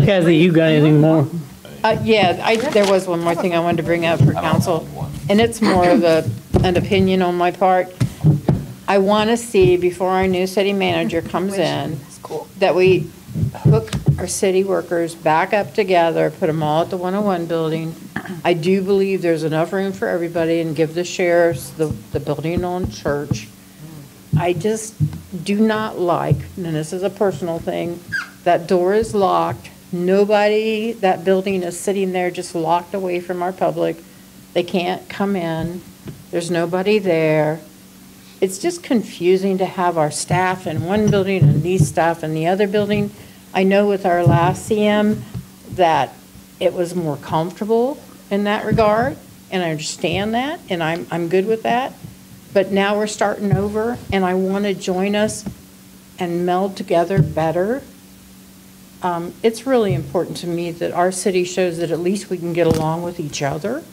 Kathy, you got anything more? Yeah, there was one more thing I wanted to bring up for council, and it's more of an opinion on my part. I want to see, before our new city manager comes in, that we hook our city workers back up together, put them all at the 101 building. I do believe there's enough room for everybody, and give the sheriffs the building on Church. I just do not like, and this is a personal thing, that door is locked. Nobody, that building is sitting there just locked away from our public. They can't come in. There's nobody there. It's just confusing to have our staff in one building and these staff in the other building. I know with our last CM that it was more comfortable in that regard, and I understand that, and I'm good with that. But now we're starting over, and I want to join us and meld together better. It's really important to me that our city shows that at least we can get along with each other.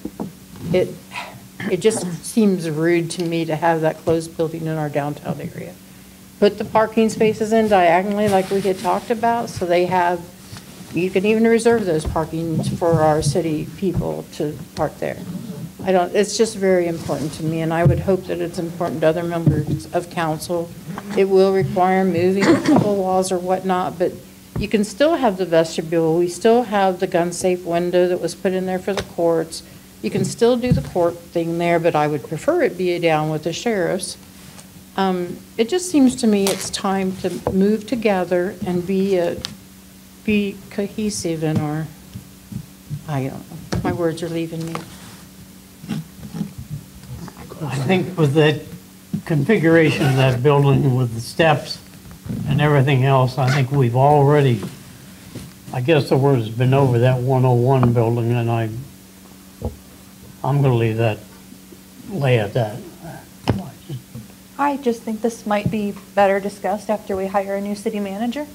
It just seems rude to me to have that closed building in our downtown area. Put the parking spaces in diagonally like we had talked about, so they have, you can even reserve those parkings for our city people to park there. It's just very important to me, and I would hope that it's important to other members of council. It will require moving a couple walls or whatnot, but you can still have the vestibule. We still have the gun-safe window that was put in there for the courts. You can still do the court thing there, but I would prefer it be down with the sheriffs. It just seems to me it's time to move together and be cohesive in our, I don't know, my words are leaving me. I think with that configuration of that building with the steps and everything else, I think we've already, I guess the word has been over that 101 building, and I'm going to leave that, lay at that. I just think this might be better discussed after we hire a new city manager.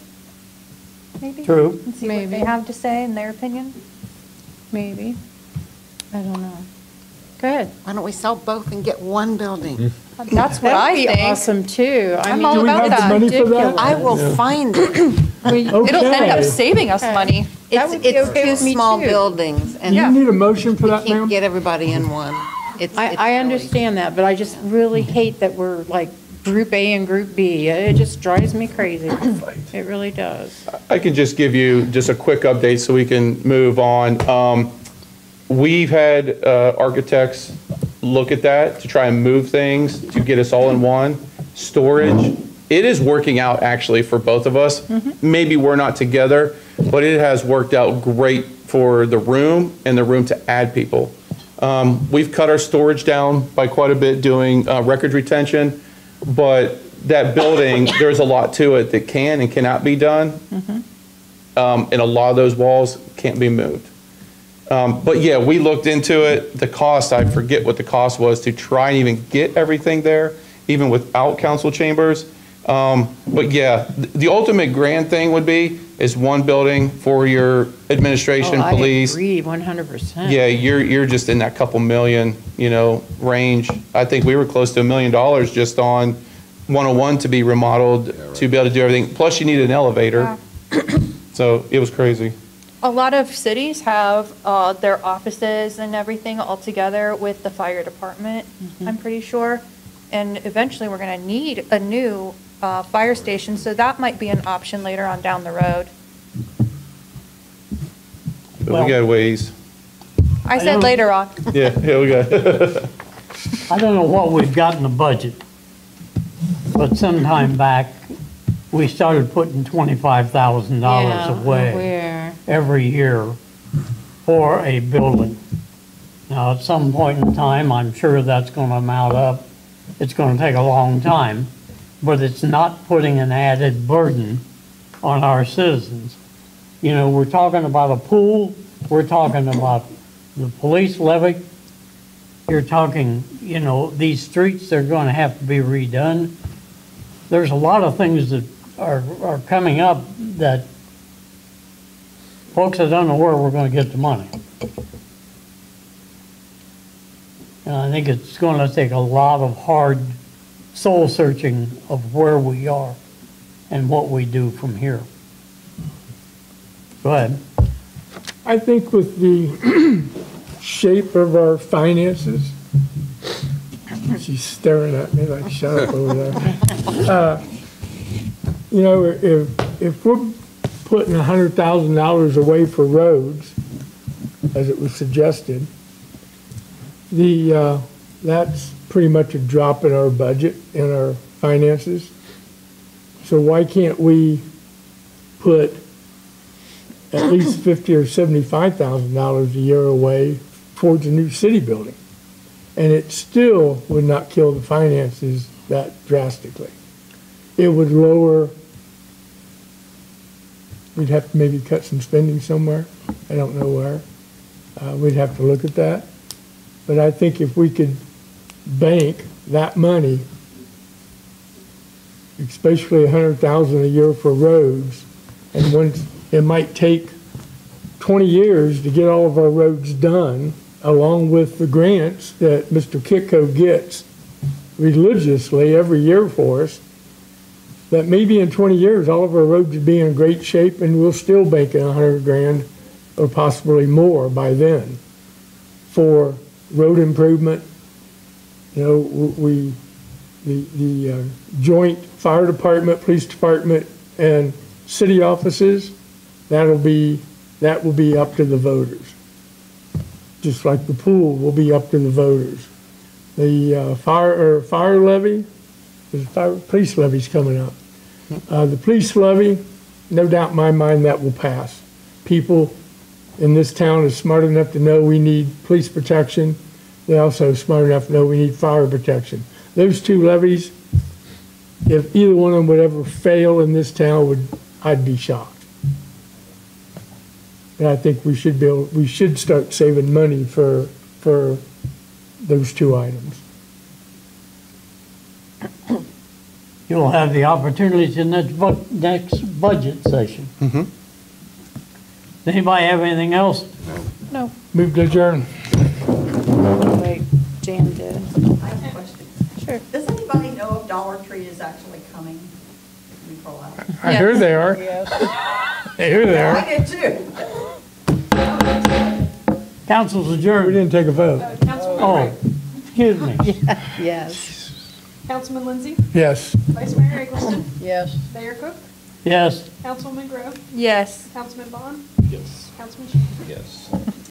Maybe. True. And see what they have to say in their opinion. Maybe. I don't know. Go ahead. Why don't we sell both and get one building? That's what I think. That'd be awesome, too. I'm all about that. I will find it. It'll end up saving us money. It's two small buildings, and You need a motion for that, we can't ma'am? get everybody in one. I understand that, but I just really hate that we're like Group A and Group B. It just drives me crazy. It really does. I can just give you just a quick update so we can move on. We've had architects look at that to try and move things to get us all in one. Storage, it is working out actually for both of us. Maybe we're not together, but it has worked out great for the room and the room to add people. We've cut our storage down by quite a bit doing record retention, but that building, there's a lot to it that can and cannot be done. And a lot of those walls can't be moved. But yeah, we looked into it. The cost, I forget what the cost was to try and even get everything there, even without council chambers. But yeah, the ultimate grand thing would be is one building for your administration, Oh, police. I agree, 100%. Yeah, you're just in that couple million, range. I think we were close to $1 million just on 101 to be remodeled, to be able to do everything. Plus you need an elevator. So it was crazy. A lot of cities have their offices and everything all together with the fire department, I'm pretty sure. And eventually, we're going to need a new fire station, so that might be an option later on down the road. But we got ways. I said later on. Yeah, we got. I don't know what we've got in the budget, but sometime back, we started putting $25,000 away Where? every year for a building. Now, at some point in time, I'm sure that's going to mount up. It's going to take a long time, but it's not putting an added burden on our citizens. We're talking about a pool, we're talking about the police levy, you're talking, these streets, they're going to have to be redone. There's a lot of things that are coming up that folks, I don't know where we're going to get the money. And I think it's going to take a lot of hard soul searching of where we are and what we do from here. Go ahead. I think with the shape of our finances, she's staring at me like, shut up over there. If we're putting $100,000 away for roads, as it was suggested, that's pretty much a drop in our budget, in our finances. So why can't we put at least $50,000 or $75,000 a year away towards a new city building? And it still would not kill the finances that drastically. It would lower, we'd have to maybe cut some spending somewhere. I don't know where. We'd have to look at that. But I think if we could bank that money, especially $100,000 a year for roads, and once it might take 20 years to get all of our roads done, along with the grants that Mr. Kitco gets religiously every year for us, that maybe in 20 years, all of our roads would be in great shape and we'll still bank in $100,000 or possibly more by then for road improvement. The joint fire department, police department, and city offices, that will be up to the voters. Just like the pool will be up to the voters. The fire levy, the police levy's coming up. The police levy, no doubt in my mind that will pass. People in this town are smart enough to know we need police protection. They're also smart enough to know we need fire protection. Those two levies, if either one of them would ever fail in this town, I'd be shocked. And I think we should start saving money for those two items. You'll have the opportunity in next budget session. Mm-hmm. Does anybody have anything else? No. Move to adjourn. Wait, Jan did. I have a question. Sure. Does anybody know if Dollar Tree is actually coming? We roll out. I hear they are. I hear they are. I did too. Council's adjourned. We didn't take a vote. Councilman Oh, Wright, excuse me. Yes. Councilman Lindsay, Yes. Vice Mayor Eggleston, Yes. Mayor Cook, Yes. Councilwoman Grove, Yes. Councilman Bond, Yes. Councilman Shan. Yes.